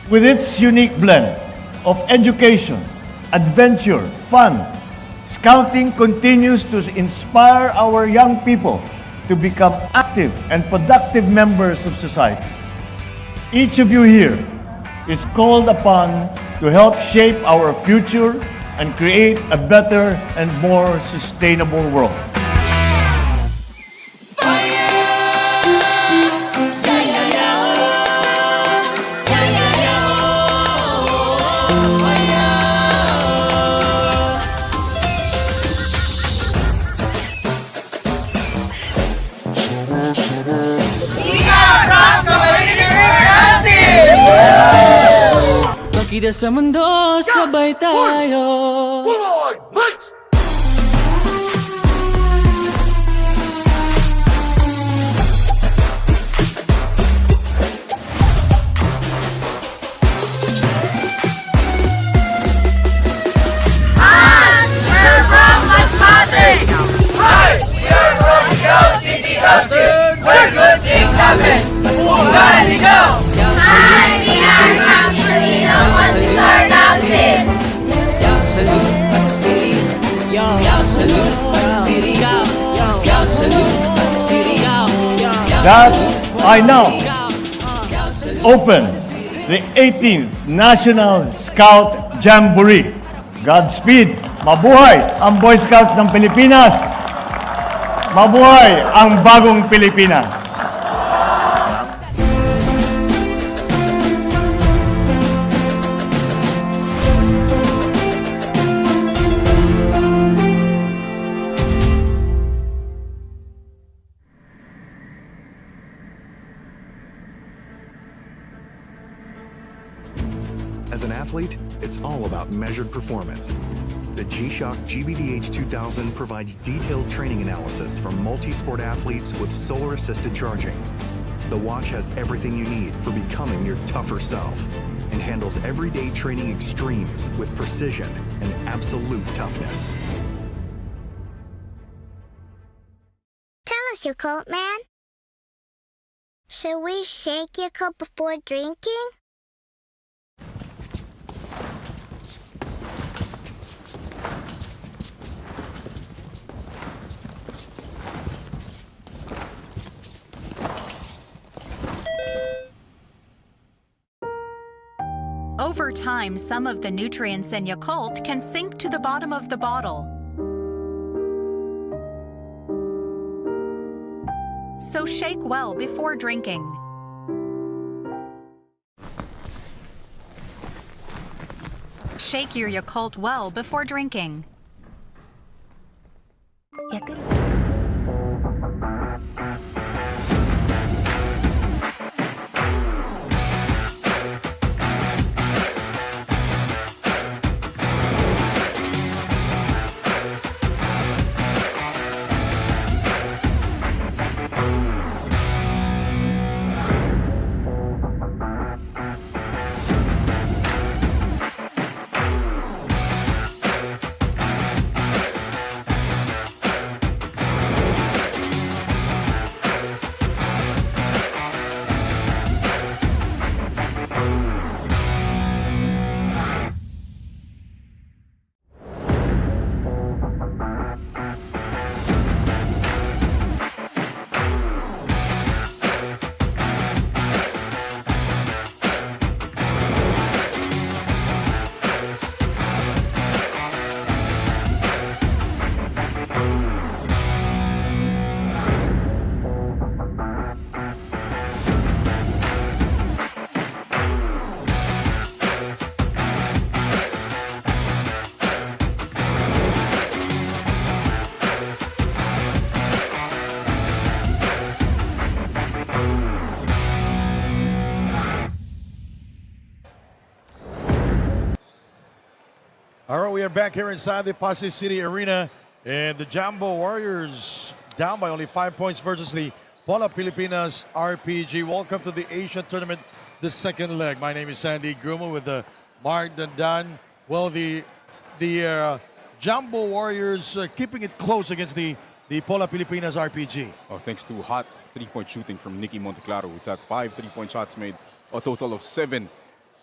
With its unique blend of education, adventure, fun, Scouting continues to inspire our young people to become active and productive members of society. Each of you here is called upon to help shape our future and create a better and more sustainable world. Kita sa mundo, sabay tayo. Where good things happen. Buhay ikaw. Hi, we are from Filipino. What we start out in. Scout salute, Pasa City. Scout salute, Pasa City. Scout salute, Pasa City. That I now open the 18th National Scout Jamboree. Godspeed! Mabuhay ang Boy Scouts ng Pilipinas! Mabuhay ang bagong Pilipinas! As an athlete, it's all about measured performance. The G-Shock GBDH 2000 provides detailed training analysis for multi-sport athletes with solar-assisted charging. The watch has everything you need for becoming your tougher self and handles everyday training extremes with precision and absolute toughness. Tell us, your coat man. Should we shake your coat before drinking? Over time, some of the nutrients in Yakult can sink to the bottom of the bottle. So shake well before drinking. Shake your Yakult well before drinking. All right, we are back here inside the Pasay City Arena, and the Jumbo Warriors down by only 5 points versus the Pola Pilipinas RPG. Welcome to the Asian Tournament, the second leg. My name is Sandy Grumo with Mark Dandan. Well, the Jumbo Warriors keeping it close against the Pola Pilipinas RPG. Oh, thanks to hot three-point shooting from Nicky Monteclaro, who's had 5 three-point shots made, a total of 7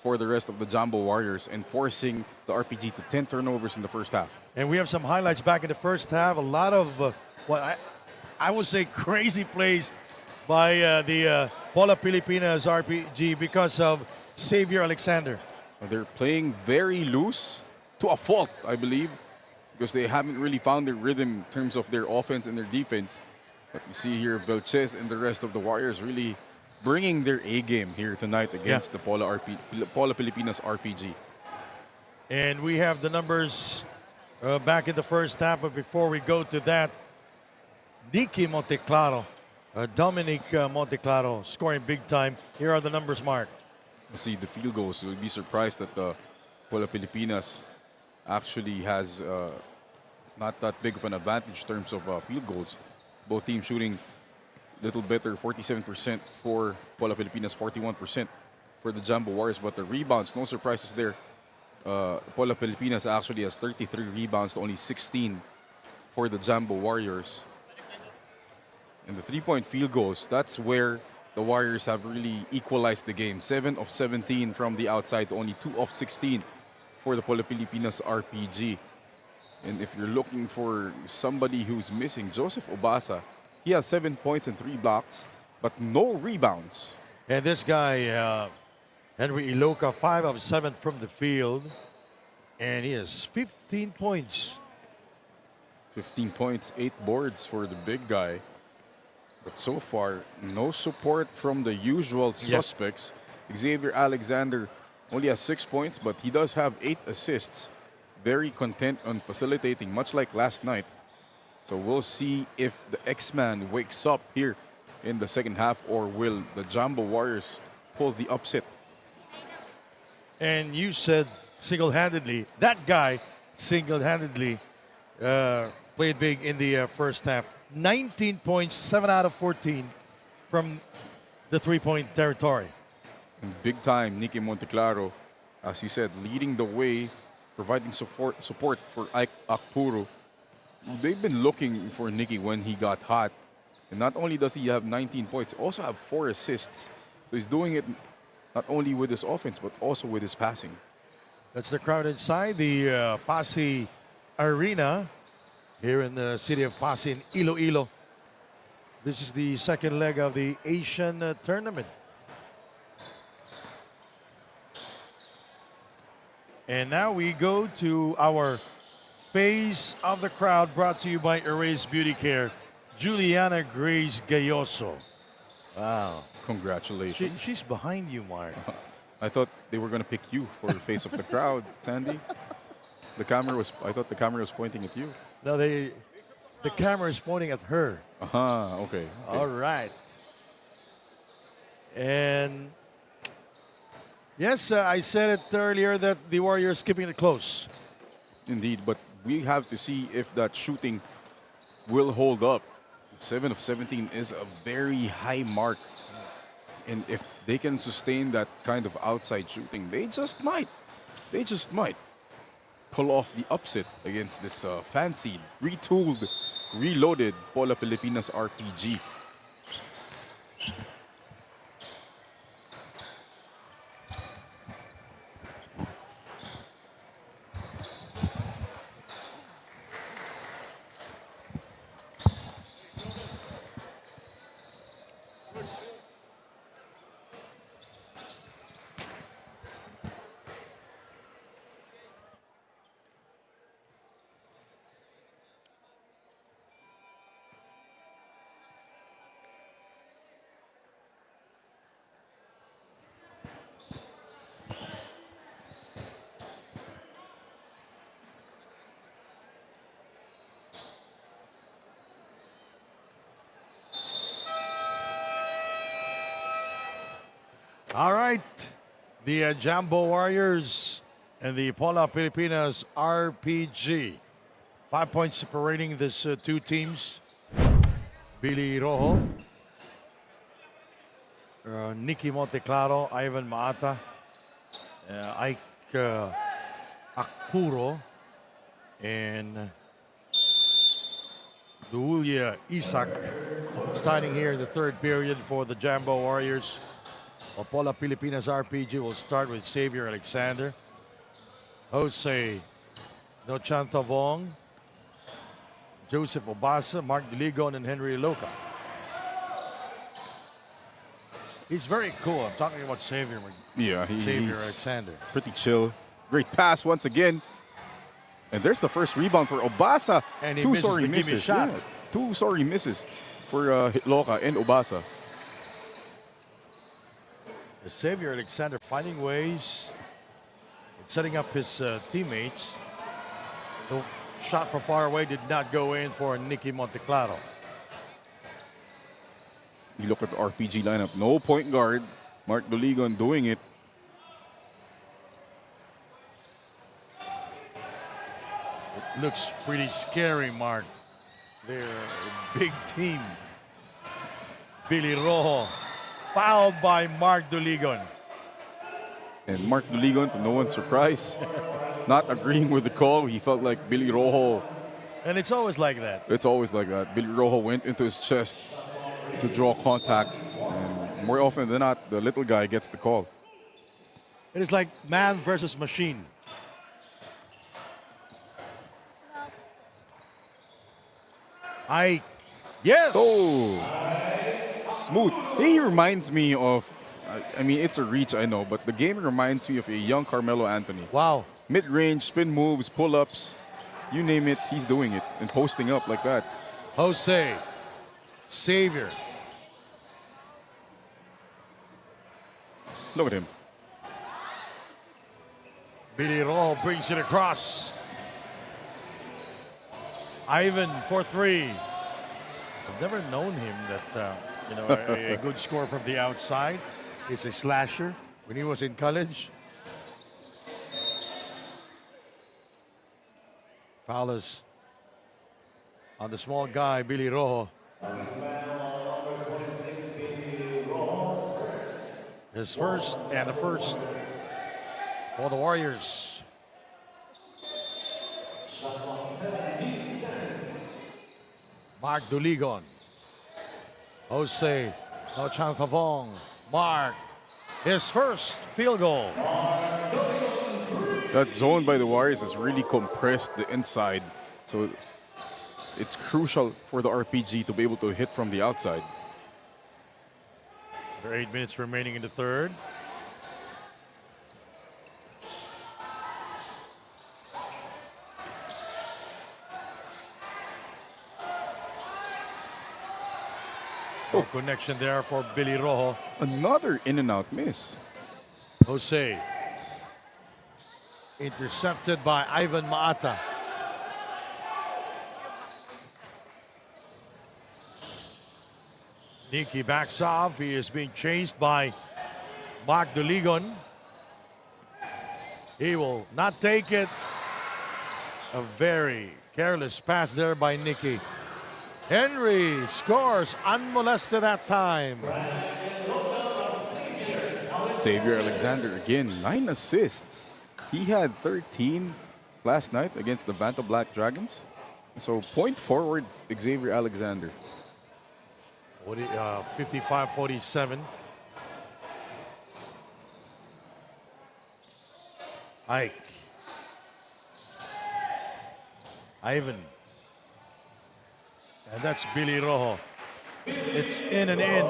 for the rest of the Jumbo Warriors, and forcing the RPG to 10 turnovers in the first half. And we have some highlights back in the first half. A lot of, I would say, crazy plays by the Pola Pilipinas RPG because of Xavier Alexander. They're playing very loose, to a fault, I believe, because they haven't really found their rhythm in terms of their offense and their defense. But you see here, Velchez and the rest of the Warriors really bringing their A game here tonight against the Pola Pilipinas RPG. And we have the numbers back in the first half, but before we go to that, Nicky Monteclaro, Dominic Monteclaro scoring big time. Here are the numbers, Mark. You see the field goals. You'll be surprised that the Pola Pilipinas actually has not that big of an advantage in terms of field goals. Both teams shooting a little better, 47% for Pola Pilipinas, 41% for the Jumbo Warriors. But the rebounds, no surprises there. Pola Pilipinas actually has 33 rebounds to only 16 for the Jumbo Warriors. And the three-point field goals, that's where the Warriors have really equalized the game. 7 of 17 from the outside to only 2 of 16 for the Pola Pilipinas RPG. And if you're looking for somebody who's missing, Joseph Obasa, he has 7 points and 3 blocks, but no rebounds. And this guy, Henry Iloka, 5 of 7 from the field. And he has 15 points. 15 points, 8 boards for the big guy. But so far, no support from the usual suspects. Xavier Alexander only has 6 points, but he does have 8 assists. Very content on facilitating, much like last night. So we'll see if the X-Man wakes up here in the second half, or will the Jumbo Warriors pull the upset. And you said single-handedly, that guy single-handedly played big in the first half. 19 points, 7 out of 14 from the three-point territory. And big time, Nicky Monteclaro, as you said, leading the way, providing support for Ike Akpuro. They've been looking for Nicky when he got hot. And not only does he have 19 points, he also have 4 assists. So he's doing it not only with his offense, but also with his passing. That's the crowd inside the Pasay Arena here in the city of Pasay in Iloilo. This is the second leg of the Asian tournament. And now we go to our face of the crowd, brought to you by Erase Beauty Care, Juliana Grace Gayoso. Wow. Congratulations. She's behind you, Mark. I thought they were going to pick you for the face of the crowd, Sandy. I thought the camera was pointing at you. No, the camera is pointing at her. Okay. All right. And yes, I said it earlier that the Warriors keeping it close. Indeed, but we have to see if that shooting will hold up. 7 of 17 is a very high mark. And if they can sustain that kind of outside shooting, they just might pull off the upset against this fancy, retooled, reloaded Pola Pilipinas RPG. All right. The Jumbo Warriors And the Pola Pilipinas RPG. 5 points separating these two teams. Billy Rojo, Nicky Monteclaro, Ivan Maata, Ike Akpuro, and Duulia Isak starting here in the third period for the Jambo Warriors. Pola Pilipinas RPG will start with Xavier Alexander, Jose Nochantavong, Joseph Obasa, Mark Diligon, and Henry Loca. He's very cool. I'm talking about Xavier. Yeah, Xavier he's Alexander. pretty chill. Great pass once again. And there's the first rebound for Obasa. And he Two misses sorry the gimme misses. shot. Yeah, two sorry misses for Loca and Obasa. Xavier Alexander finding ways, setting up his teammates. The shot from far away did not go in for Nicky Monteclaro. You look at the RPG lineup. No point guard. Mark Doligon doing it. It looks pretty scary, Mark. They're a big team. Billy Rojo fouled by Mark Doligon. And Mark Doligon, to no one's surprise, not agreeing with the call. He felt like Billy Rojo. And it's always like that. It's always like that. Billy Rojo went into his chest to draw contact. And more often than not, the little guy gets the call. It is like man versus machine. Yes! Oh! Smooth. He reminds me of, I mean, it's a reach, I know, but the game reminds me of a young Carmelo Anthony. Wow. Mid-range, spin moves, pull-ups, you name it, he's doing it and posting up like that. Jose Xavier. Look at him. Billy Rojo brings it across. Ivan for three. I've never known him that, a good score from the outside. He's a slasher when he was in college. Foul is on the small guy, Billy Rojo. His first and the first for the Warriors. Mark Doligon. Jose Nochantavong. Mark, his first field goal. That zone by the Warriors has really compressed the inside. So it's crucial for the RPG to be able to hit from the outside. There are 8 minutes remaining in the third. Oh, connection there for Billy Rojo. Another in and out miss. Jose. Intercepted by Ivan Maata. Nicky backs off. He is being chased by Mark Doligon. He will not take it. A very careless pass there by Nicky. Henry scores unmolested that time. Xavier Alexander again, 9 assists. He had 13 last night against the Vanta Black Dragons. So point forward, Xavier Alexander. 55-47. Ike. Ivan. And that's Billy Rojo. It's in and in,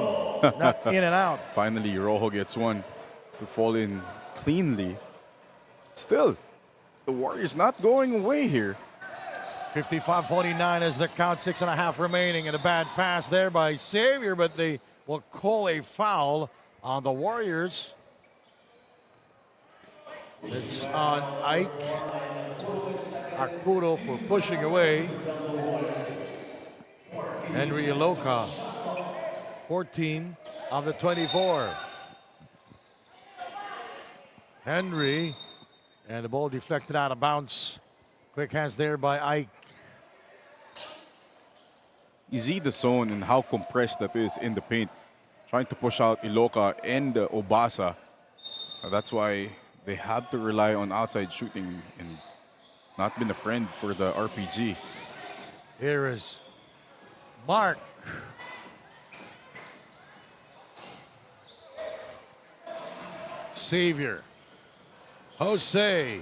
not in and out. Finally, Rojo gets one to fall in cleanly. Still, the Warriors not going away here. 55-49 as the count, 6.5 remaining, and a bad pass there by Xavier, but they will call a foul on the Warriors. It's on Ike Akpuro for pushing away. Henry Iloka, 14 of the 24. Henry And the ball deflected out of bounds. Quick hands there by Ike. You see the zone and how compressed that is in the paint. Trying to push out Iloka and Obasa. That's why they have to rely on outside shooting and not been a friend for the RPG. Here is Mark. Xavier. Jose.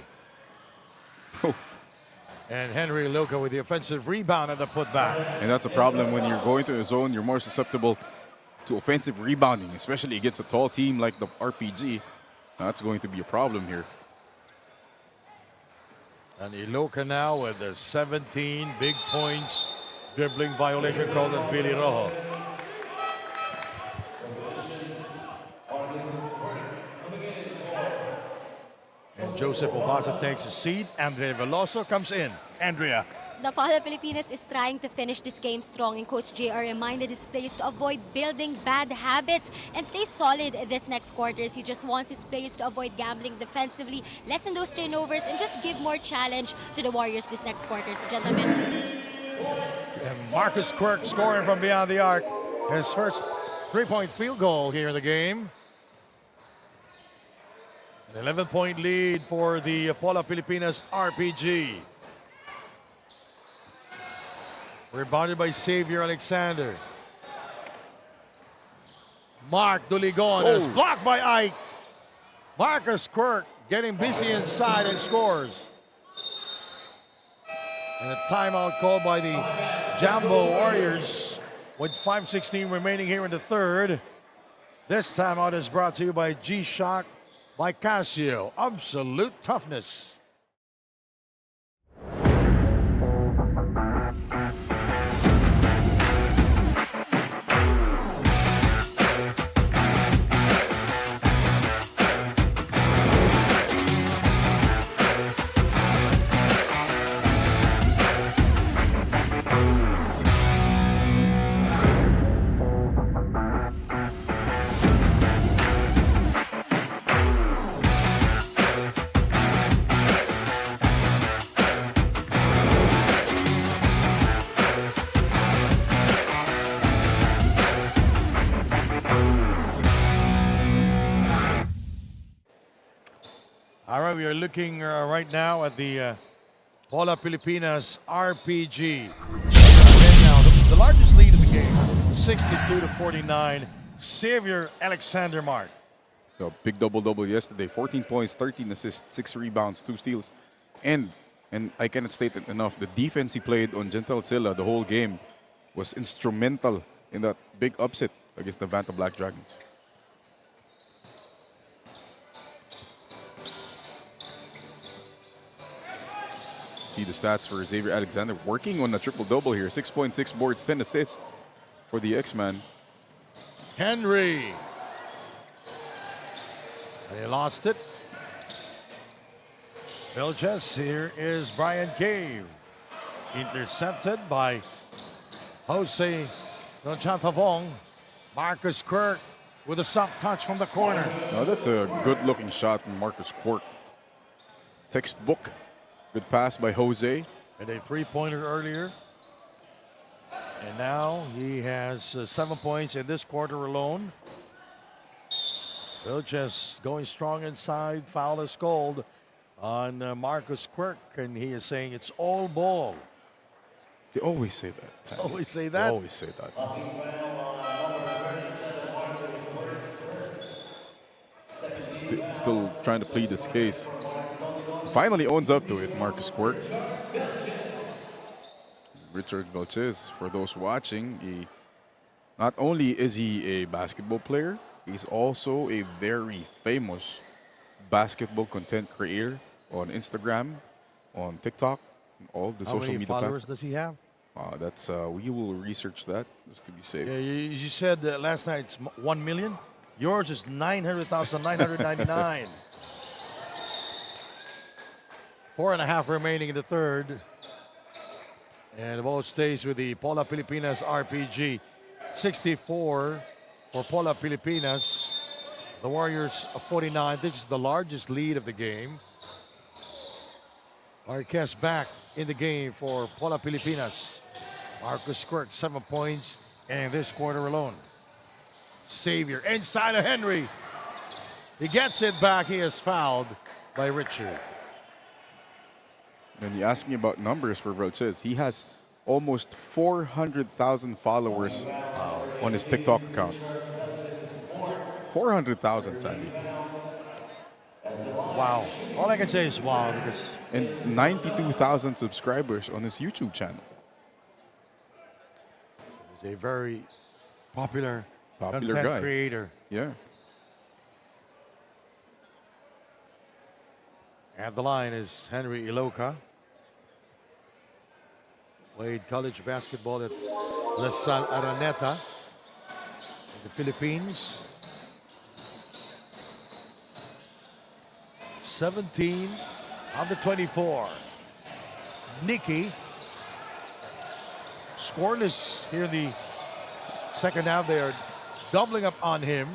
And Henry Iloka with the offensive rebound and the putback. And that's a problem when you're going to a zone, you're more susceptible to offensive rebounding, especially against a tall team like the RPG. That's going to be a problem here. And Iloka now with the 17 big points. Dribbling violation called at Billy Rojo. And Joseph Obasa takes a seat. Andrea Veloso comes in. Andrea. The Pola Pilipinas is trying to finish this game strong, and Coach JR reminded his players to avoid building bad habits and stay solid this next quarters. He just wants his players to avoid gambling defensively, lessen those turnovers, and just give more challenge to the Warriors this next quarters. Gentlemen. And Marcus Quirk scoring from beyond the arc. His first three-point field goal here in the game. An 11-point lead for the Pola Pilipinas RPG. Rebounded by Xavier Alexander. Mark Duligon is blocked by Ike. Marcus Quirk getting busy inside and scores. And a timeout called by the Jambo Warriors with 5:16 remaining here in the third. This timeout is brought to you by G-Shock by Casio. Absolute toughness. All right, we are looking right now at the Pola Pilipinas RPG. And now, the largest lead of the game, 62-49. Xavier Alexander Mark. A big double-double yesterday. 14 points, 13 assists, 6 rebounds, 2 steals. And I cannot state it enough, the defense he played on Gentle Silla the whole game was instrumental in that big upset against the Vanta Black Dragons. See the stats for Xavier Alexander working on a triple-double here. 6.6 boards, 10 assists for the X-Man. Henry. And he lost it. Vilches. Here is Brian Cave. Intercepted by Jose Nonchatavong. Marcus Quirk with a soft touch from the corner. Oh, that's a good-looking shot from Marcus Quirk. Textbook. Good pass by Jose. And a three-pointer earlier. And now he has 7 points in this quarter alone. Vilches going strong inside. Foul is called on Marcus Quirk, and he is saying it's all ball. They always say that. Tandy. Always say that? They always say that. Still trying to plead this case. Finally owns up to it, Marcus Quirk. Richard Vilches, for those watching, not only is he a basketball player, he's also a very famous basketball content creator on Instagram, on TikTok, all the social media followers platforms. does he have? That's we will research that just to be safe. Yeah, you said last night it's 1 million. Yours is 900,999. 4.5 remaining in the third. And the ball stays with the Pola Pilipinas RPG. 64 for Pola Pilipinas. The Warriors 49. This is the largest lead of the game. Marquez back in the game for Pola Pilipinas. Marcus Quirk, 7 points in this quarter alone. Xavier inside of Henry. He gets it back. He is fouled by Richard. And you asked me about numbers for Roches. He has almost 400,000 followers on his TikTok account. 400,000, Sandy. Wow. All I can say is wow, because... And 92,000 subscribers on his YouTube channel. He's a very popular content guy. creator. Yeah. At the line is Henry Iloca. Played college basketball at La Salle Araneta in the Philippines. 17 of the 24. Nikki scoreless here in the second half. They are doubling up on him.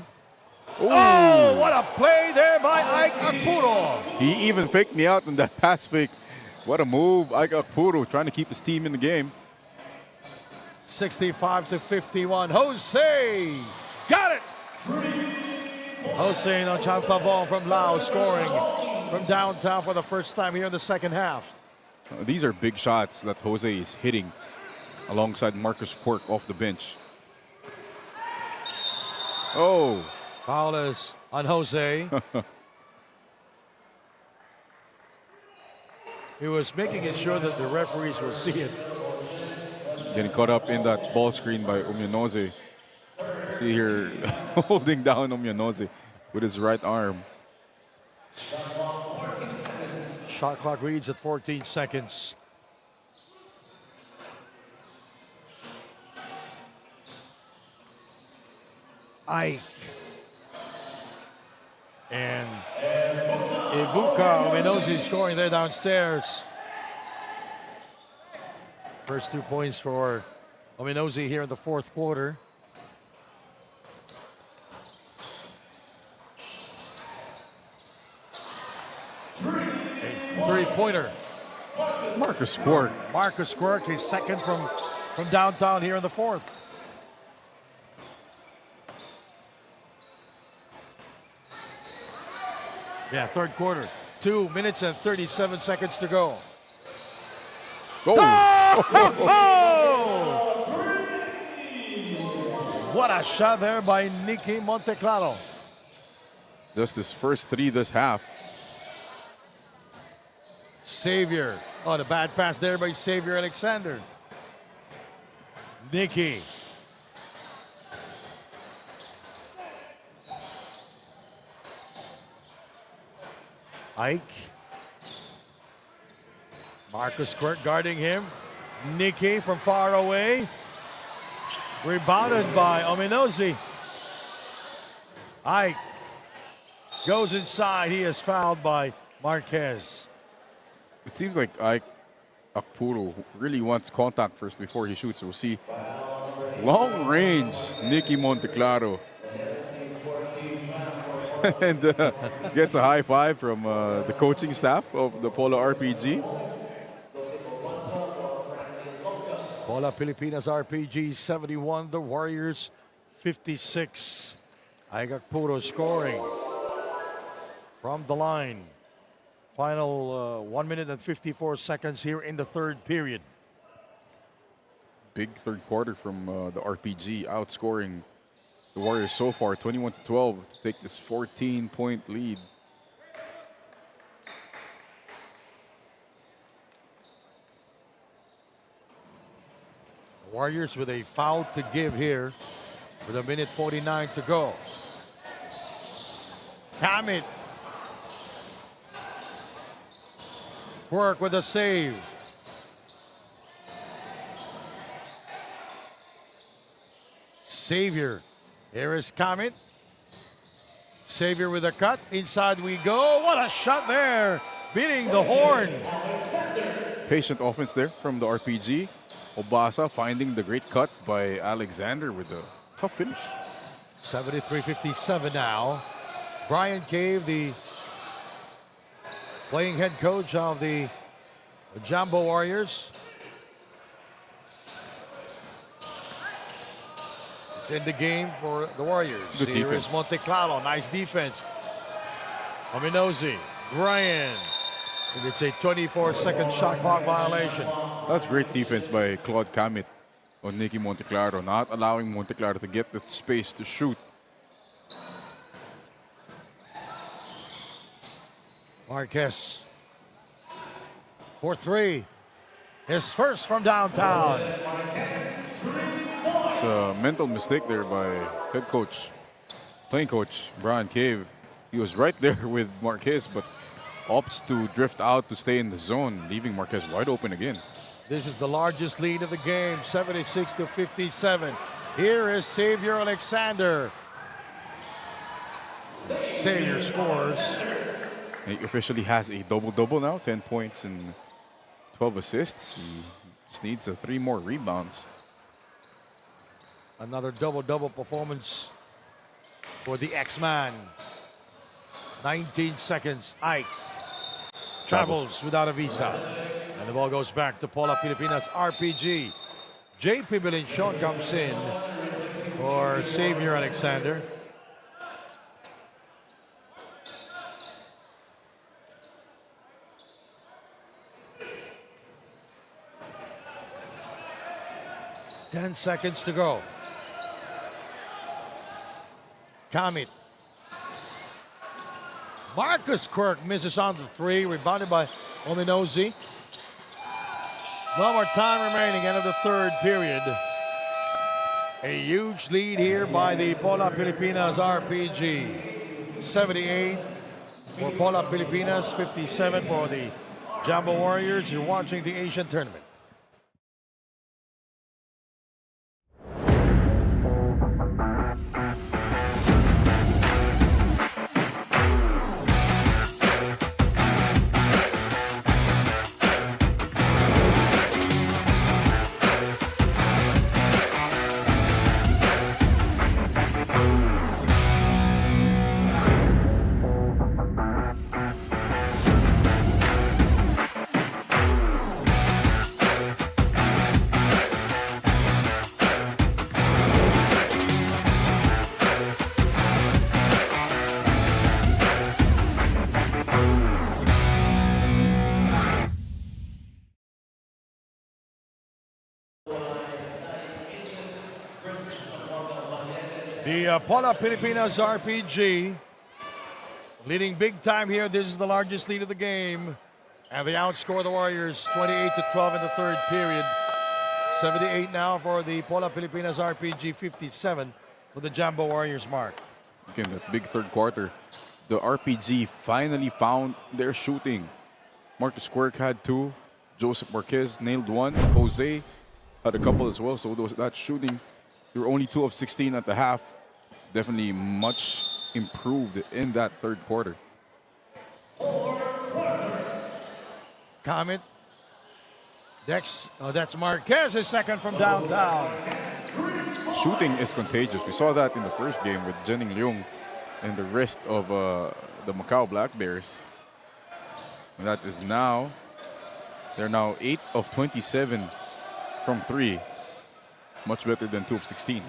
Ooh. Oh, what a play there by Ike Akpuro. He even faked me out in that pass fake. What a move. Ike Akpuro trying to keep his team in the game. 65-51. Jose got it. Jose Nochantavon from Laos scoring from downtown for the first time here in the second half. These are big shots that Jose is hitting alongside Marcus Quirk off the bench. Oh. Foul is on Jose. He was making sure that the referees will see it. Getting caught up in that ball screen by Umyanose. See here, holding down Umyanose with his right arm. Shot clock reads at 14 seconds. Ike. And Ibuka Umyanose scoring there downstairs. First 2 points for Umyanose here in the fourth quarter. A three-pointer. Marcus Quirk. Marcus Quirk, his second from downtown here in the fourth. Yeah, third quarter. 2 minutes and 37 seconds to go. What a shot there by Nicky Monteclaro. Just his first three this half. Xavier. Oh, the bad pass there by Xavier Alexander. Nicky. Ike. Marcus Quirk guarding him. Nicky from far away. Rebounded by Umyanose. Ike goes inside. He is fouled by Marquez. It seems like Ike Akpuro really wants contact first before he shoots. We'll see. Long range, Nicky Monteclaro. And gets a high five from the coaching staff of the Pola RPG. Pola Pilipinas RPG 71, the Warriors 56. Ike Akpuro scoring from the line. Final 1 minute and 54 seconds here in the third period. Big third quarter from the RPG, outscoring the Warriors so far, 21-12, to take this 14-point lead. Warriors with a foul to give here with 1:49 to go. Kamit. Work with a save. Xavier. Here is Kamit. Xavier with a cut. Inside we go. What a shot there. Beating the horn. Patient offense there from the RPG. Obasa finding the great cut by Alexander with a tough finish. 73-57 now. Brian Cave, the playing head coach of the The Jumbo Warriors. It's in the game for the Warriors. Good Here defense. is Monteclaro. Nice defense. Ominozi. Brian. And it's a 24-second shot clock violation. That's great defense by Claude Camit on Nicky Monteclaro, not allowing Monteclaro to get the space to shoot. Marquez for three. His first from downtown. It's a mental mistake there by head coach, playing coach Brian Cave. He was right there with Marquez, but opts to drift out to stay in the zone, leaving Marquez wide open again. This is the largest lead of the game, 76-57. Here is Xavier Alexander. Xavier scores. He officially has a double-double now, 10 points and 12 assists. He just needs 3 more rebounds. Another double-double performance for the X-Man. 19 seconds. Ike travels without a visa. And the ball goes back to Pola Pilipinas RPG. JP Belinchon comes in for Xavier Alexander. Ten seconds to go. Kamit. Marcus Quirk misses on the three, rebounded by Ominozi. No more time remaining, end of the third period. A huge lead here by the Pola Pilipinas RPG. 78 for Pola Pilipinas, 57 for the Jumbo Warriors. You're watching the Asian Tournament. The Pola Pilipinas RPG leading big time here. This is the largest lead of the game. And they outscore the Warriors 28-12 in the third period. 78 now for the Pola Pilipinas RPG, 57 for the Jumbo Warriors, Mark. Again, that big third quarter, the RPG finally found their shooting. Marcus Quirk had 2. Joseph Marquez nailed 1. Jose had a couple as well. So that shooting, they were only 2 of 16 at the half. Definitely much improved in that third quarter. Comment. Next, that's Marquez, his second from downtown. Shooting is contagious. We saw that in the first game with Jennings Leung and the rest of the Macau Black Bears. And that is now, they're now 8 of 27 from 3. Much better than 2 of 16.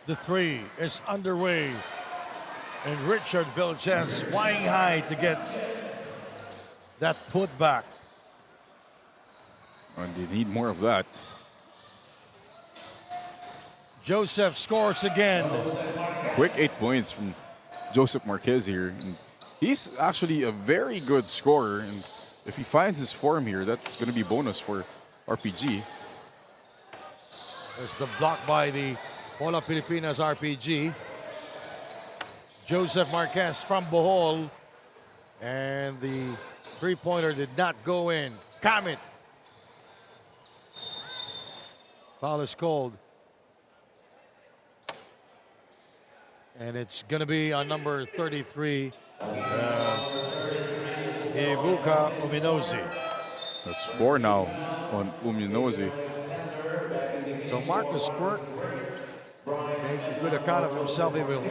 The three is underway. And Richard Vilches flying high to get that putback. And they need more of that. Joseph scores again. Quick 8 points from Joseph Marquez here. And he's actually a very good scorer. And if he finds his form here, that's going to be bonus for RPG. There's the block by the Pola Pilipinas RPG. Joseph Marquez from Bohol. And the three-pointer did not go in. Kamit. Foul is called. And it's going to be on number 33, Ibuka Uminozi. That's 4 now on Uminozi. So Marcus Quirk made a good account of himself. He will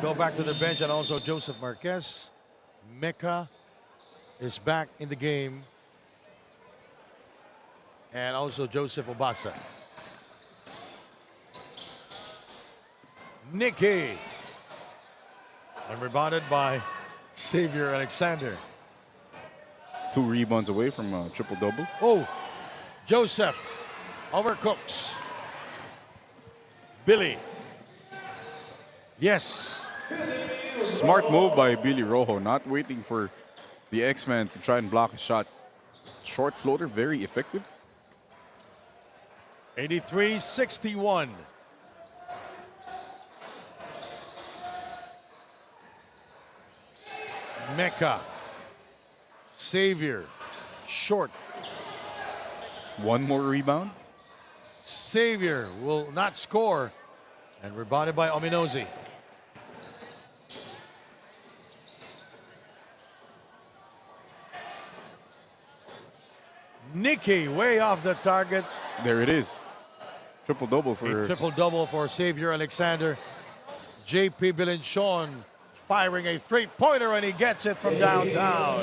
go back to the bench, and also Joseph Marquez. Mecca is back in the game. And also Joseph Obasa. Nikki. And rebounded by Xavier Alexander. 2 rebounds away from a triple-double. Oh, Joseph overcooks. Billy. Yes. Smart move by Billy Rojo, not waiting for the X-Man to try and block a shot. Short floater, very effective. 83-61. Mecca. Xavier. Short. 1 more rebound. Xavier will not score. And rebounded by Ominozi. Nikki way off the target. There it is. Triple-double for... A triple-double for Xavier Alexander. JP Bilinchon firing a three-pointer, and he gets it from downtown.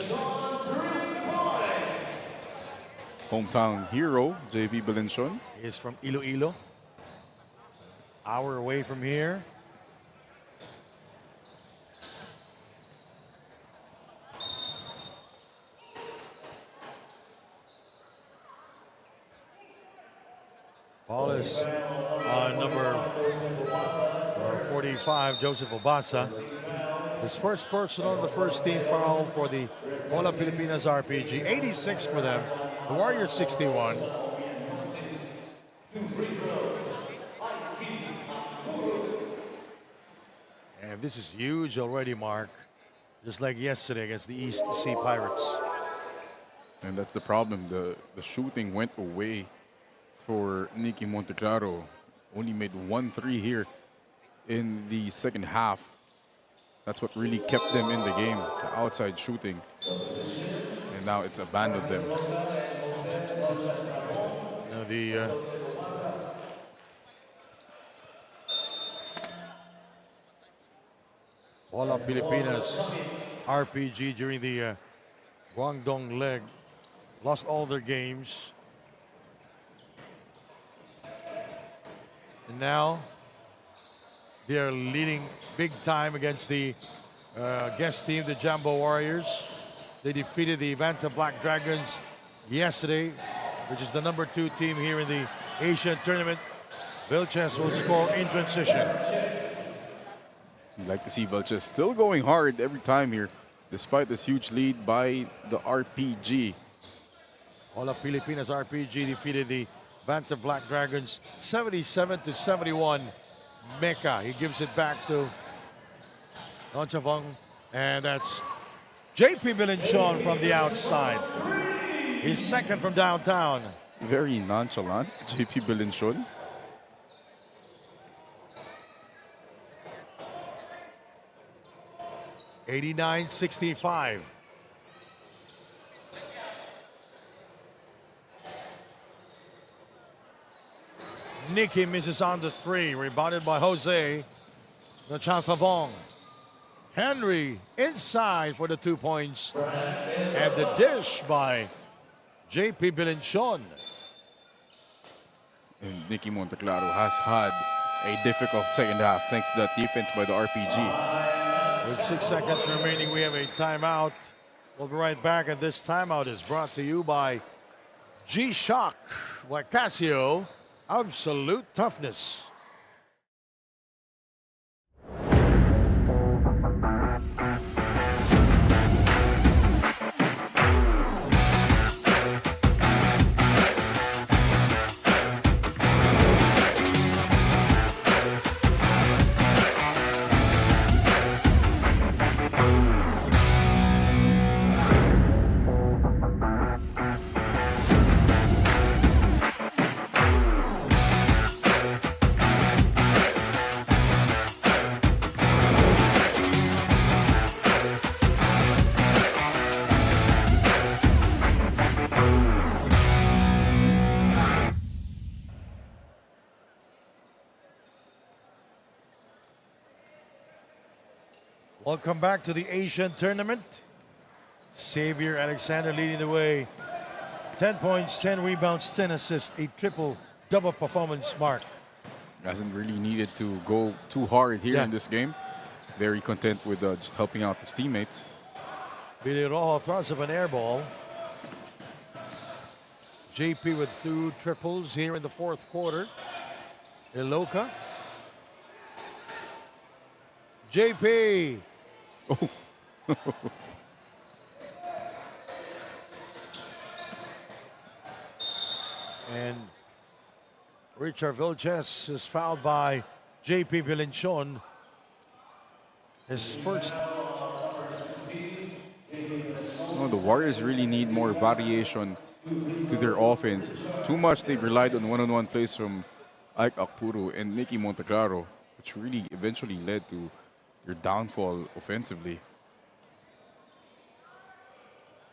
Hometown hero, JP Bilinchon. He is from Iloilo. Hour away from here. Ball is on number 45, Joseph Obasa. His first personal and the first team foul for the Pola Pilipinas RPG. 86 for them. The Warriors 61. And this is huge already, Mark. Just like yesterday against the East Sea Pirates. And that's the problem. The shooting went away for Nicky Monteclaro. Only made 1 3 here in the second half. That's what really kept them in the game, the outside shooting. And now it's abandoned them. Now the Pola Pilipinas RPG during the Guangdong leg lost all their games. And now they are leading big time against the guest team, the Jumbo Warriors. They defeated the Evanta Black Dragons yesterday, which is the number 2 team here in the Asian tournament. Vilches will score in transition. You'd like to see Vilches still going hard every time here, despite this huge lead by the RPG. Pola Pilipinas RPG defeated the Evanta Black Dragons 77-71. Mecca, he gives it back to Nonchavong, and that's JP Bilinchon from the outside. He's second from downtown. Very nonchalant, JP Bilinchon. $89-65. Nikki misses on the 3, rebounded by Jose Nachanthavong. Henry inside for the 2 points. And the dish by JP Bilinchon. And Nicky Monteclaro has had a difficult second half thanks to that defense by the RPG. With 6 seconds remaining, we have a timeout. We'll be right back, and this timeout is brought to you by G-Shock, by Casio, Absolute Toughness. Welcome back to the Asian tournament. Xavier Alexander leading the way. 10 points, 10 rebounds, 10 assists, a triple-double performance mark. Hasn't really needed to go too hard here in this game. Very content with just helping out his teammates. Billy Rojo throws up an air ball. JP with 2 triples here in the fourth quarter. Iloka. JP. Oh. And Richard Vilches is fouled by JP Bilinchon. His first. No, the Warriors really need more variation to their offense. Too much they've relied on one-on-one plays from Ike Akpuru and Nicky Monteclaro, which really eventually led to their downfall offensively.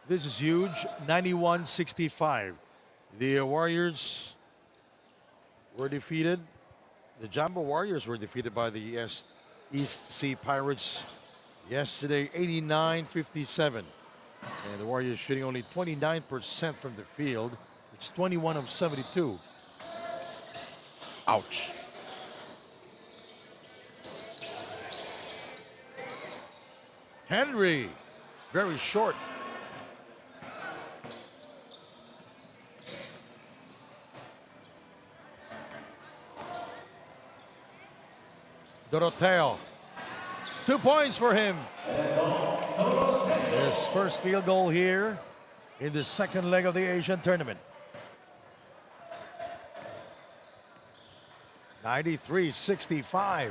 This is huge, 91-65. The Warriors were defeated. The Jumbo Warriors were defeated by the East Sea Pirates yesterday, 89-57. And the Warriors shooting only 29% from the field. It's 21 of 72. Ouch. Henry, very short. Doroteo, 2 points for him. His first field goal here in the second leg of the Asian tournament. 93-65.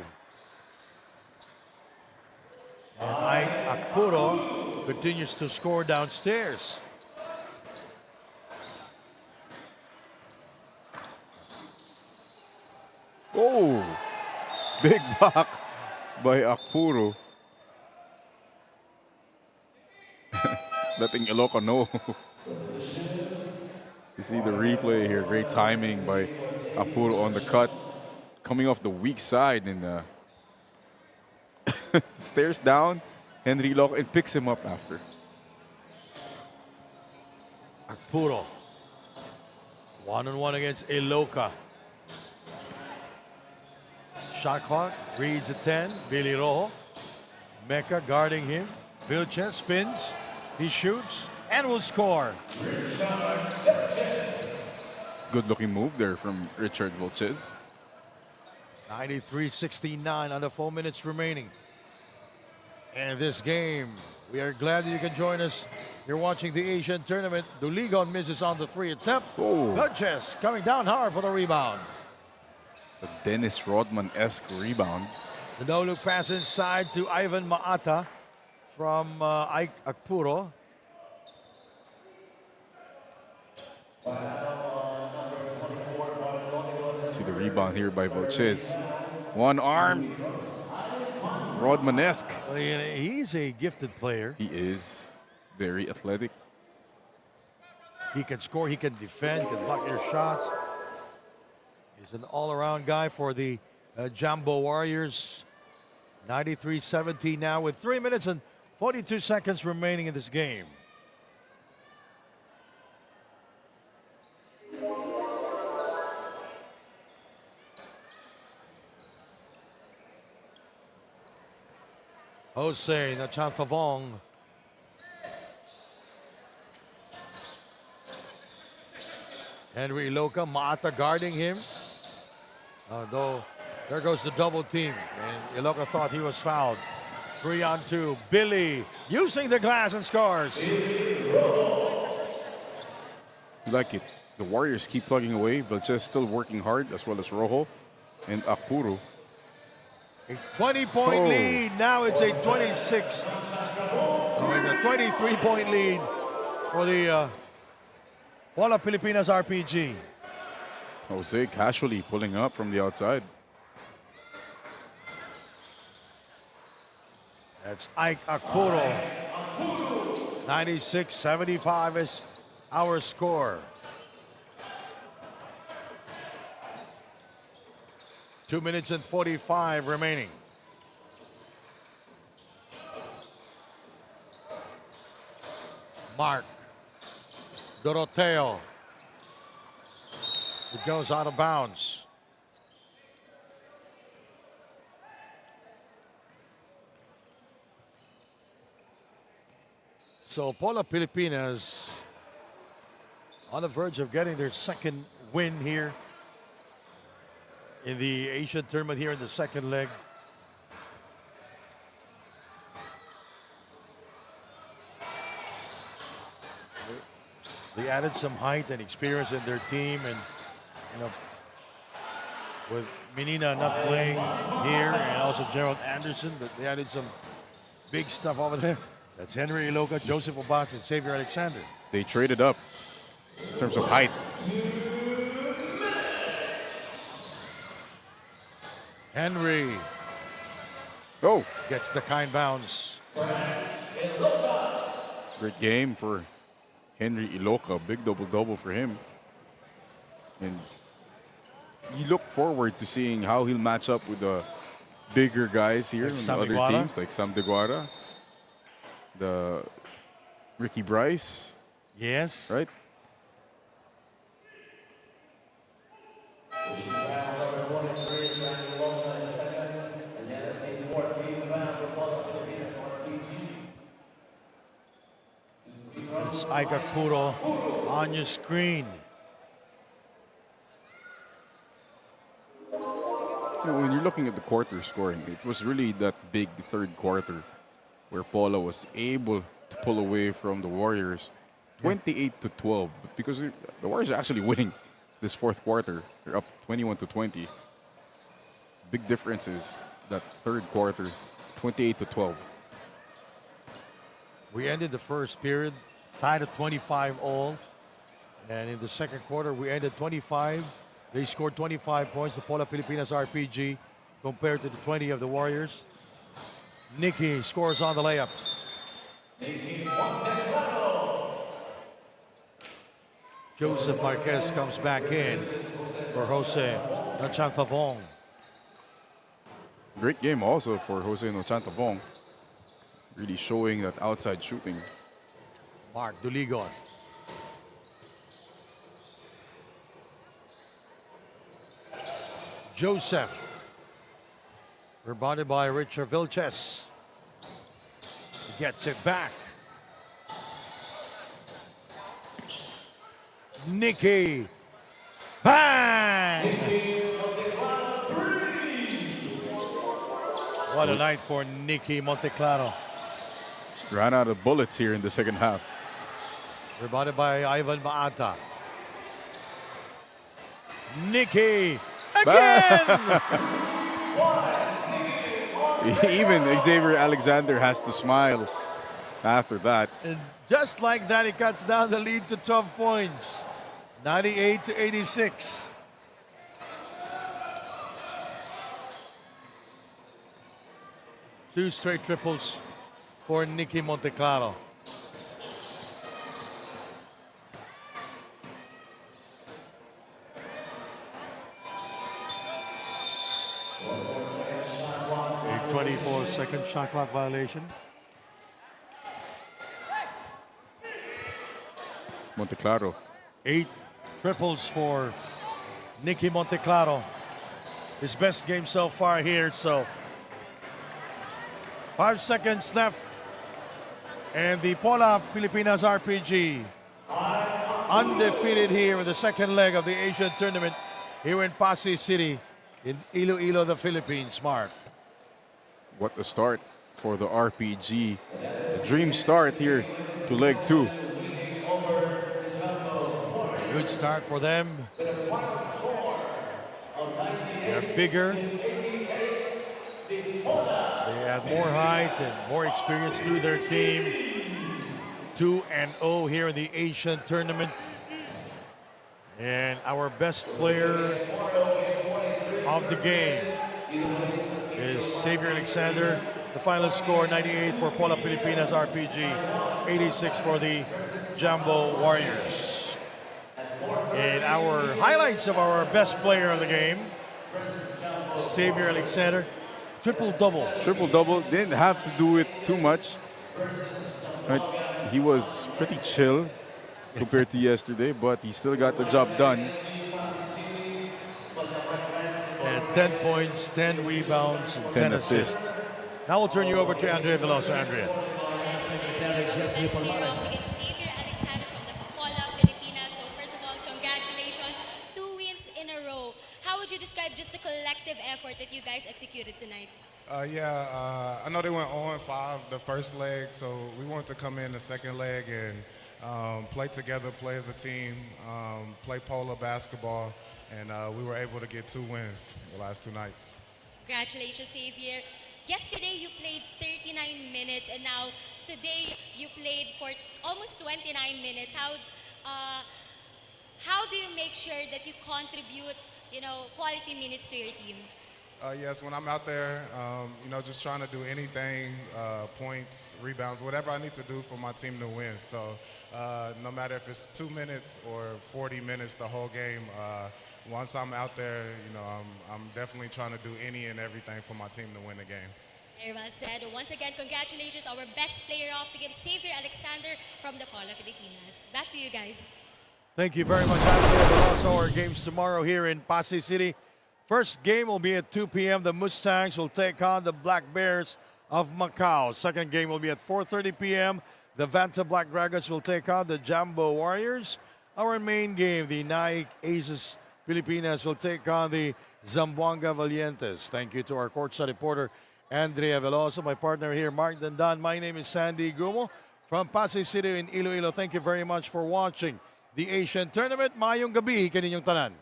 And Ike Akpuro continues to score downstairs. Oh, big block by Akpuro. Letting Iloka know. You see the replay here. Great timing by Akpuro on the cut. Coming off the weak side and stares down Henry Iloka and picks him up after. Akpuro. 1-on-1 against Iloka. Shot clock reads at 10. Billy Rojo. Mecca guarding him. Vilches spins. He shoots and will score. Good looking move there from Richard Vilches. 93-69 under 4 minutes remaining. And this game, we are glad that you can join us. You're watching the Asian tournament. Duligon misses on the 3 attempt. Oh. Vilches coming down hard for the rebound. A Dennis Rodman-esque rebound. The no-look pass inside to Ivan Maata from Ike Akpuro. See the rebound here by Vilches. One arm. Rodman-esque. He's a gifted player. He is very athletic. He can score, he can defend, he can block your shots. He's an all-around guy for the Jumbo Warriors. 93-70 now with 3 minutes and 42 seconds remaining in this game. Jose Nachanthavong. Henry Iloka, Maata guarding him. Though there goes the double team, and Iloka thought he was fouled. 3-on-2. Billy using the glass and scores. Like it. The Warriors keep plugging away. Vilches still working hard, as well as Rojo and Akpuro. A 20-point lead. Now it's a 26. A 23-point lead for the Pola Pilipinas RPG. Jose casually pulling up from the outside. That's Ike Akpuro. 96-75 is our score. 2 minutes and 45 remaining. Mark. Doroteo. It goes out of bounds. So Pola Pilipinas on the verge of getting their second win here in the Asian tournament here in the second leg. They added some height and experience in their team, and with Menina not playing here and also Gerald Anderson, but they added some big stuff over there. That's Henry Iloca, Joseph Obas, and Xavier Alexander. They traded up in terms of height. Henry. Oh, gets the kind bounce. Great game for Henry Iloca. Big double-double for him. And you look forward to seeing how he'll match up with the bigger guys here Like on Sam the other Deguara. teams, like Sam Deguara, the Ricky Bryce. Yes. Right? Number 23, Brandon Lopez is second. And Yanis in fourth. Team found for Pola Pilipinas RPG. It's Ika Puro on your screen. When you're looking at the quarter scoring, it was really that big third quarter where Pola was able to pull away from the Warriors 28-12, because the Warriors are actually winning this fourth quarter. They're up 21-20. Big differences that third quarter, 28-12. We ended the first period tied at 25 all. And in the second quarter, we ended 25. They scored 25 points, the Pola Pilipinas RPG, compared to the 20 of the Warriors. Nikki scores on the layup. Joseph Marquez comes back in for Jose Nachanthavong. Great game also for Jose Nachanthavong. Really showing that outside shooting. Mark Duligon. Joseph. Rebounded by Richard Vilches. Gets it back. Nikki. Bang! What a night for Nikki Monteclaro. Ran out of bullets here in the second half. Rebounded by Ivan Maata. Nikki again! Even Xavier Alexander has to smile after that. And just like that, he cuts down the lead to 12 points. 98-86. Two straight triples for Nikki Monteclaro. A 24-second shot clock violation. Monteclaro. 8 triples for Nikki Monteclaro. His best game so far here, so 5 seconds left. And the Pola Pilipinas RPG undefeated here in the second leg of the Asian tournament here in Pasay City in Iloilo, the Philippines. Mark. What a start for the RPG. A dream start here to leg 2. A good start for them. They're bigger. They have more height and more experience through their team. 2-0 here in the Asian tournament. And our best player of the game is Xavier Alexander. The final score, 98 for Pola Pilipinas RPG, 86 for the Jumbo Warriors. And our highlights of our best player of the game, Xavier Alexander, triple-double. Triple-double. Didn't have to do it too much. Right? he was pretty chill compared to yesterday, but he still got the job done. And 10 points, 10 rebounds, and 10 assists. Now we'll turn you over to Andrea Veloso. Andrea. Xavier Alexander from the Pola, Pilipinas. So first of all, congratulations. 2 wins in a row. How would you describe just the collective effort that you guys executed tonight? I know they went 0-5 the first leg, so we wanted to come in the second leg and play together, play as a team, play Pola basketball, and we were able to get 2 wins the last 2 nights. Congratulations, Xavier. Yesterday you played 39 minutes, and now today you played for almost 29 minutes. How do you make sure that you contribute, quality minutes to your team? Yes, when I'm out there, just trying to do anything, points, rebounds, whatever I need to do for my team to win. So no matter if it's 2 minutes or 40 minutes the whole game, once I'm out there, I'm definitely trying to do any and everything for my team to win the game. Very well said. Once again, congratulations, our best player of the game, Xavier Alexander from the Pola, Pilipinas. Back to you guys. Thank you very much, Andrea Veloso. Our games tomorrow here in Pasay City. First game will be at 2 p.m. The Mustangs will take on the Black Bears of Macau. Second game will be at 4:30 p.m. The Vanta Black Dragons will take on the Jambo Warriors. Our main game, the Nike Aces Pilipinas will take on the Zamboanga Valientes. Thank you to our courtside reporter, Andrea Veloso. My partner here, Mark Dandan. My name is Sandy Gumo from Pasay City in Iloilo. Thank you very much for watching the Asian Tournament. Mayong gabi kaninyong tanan.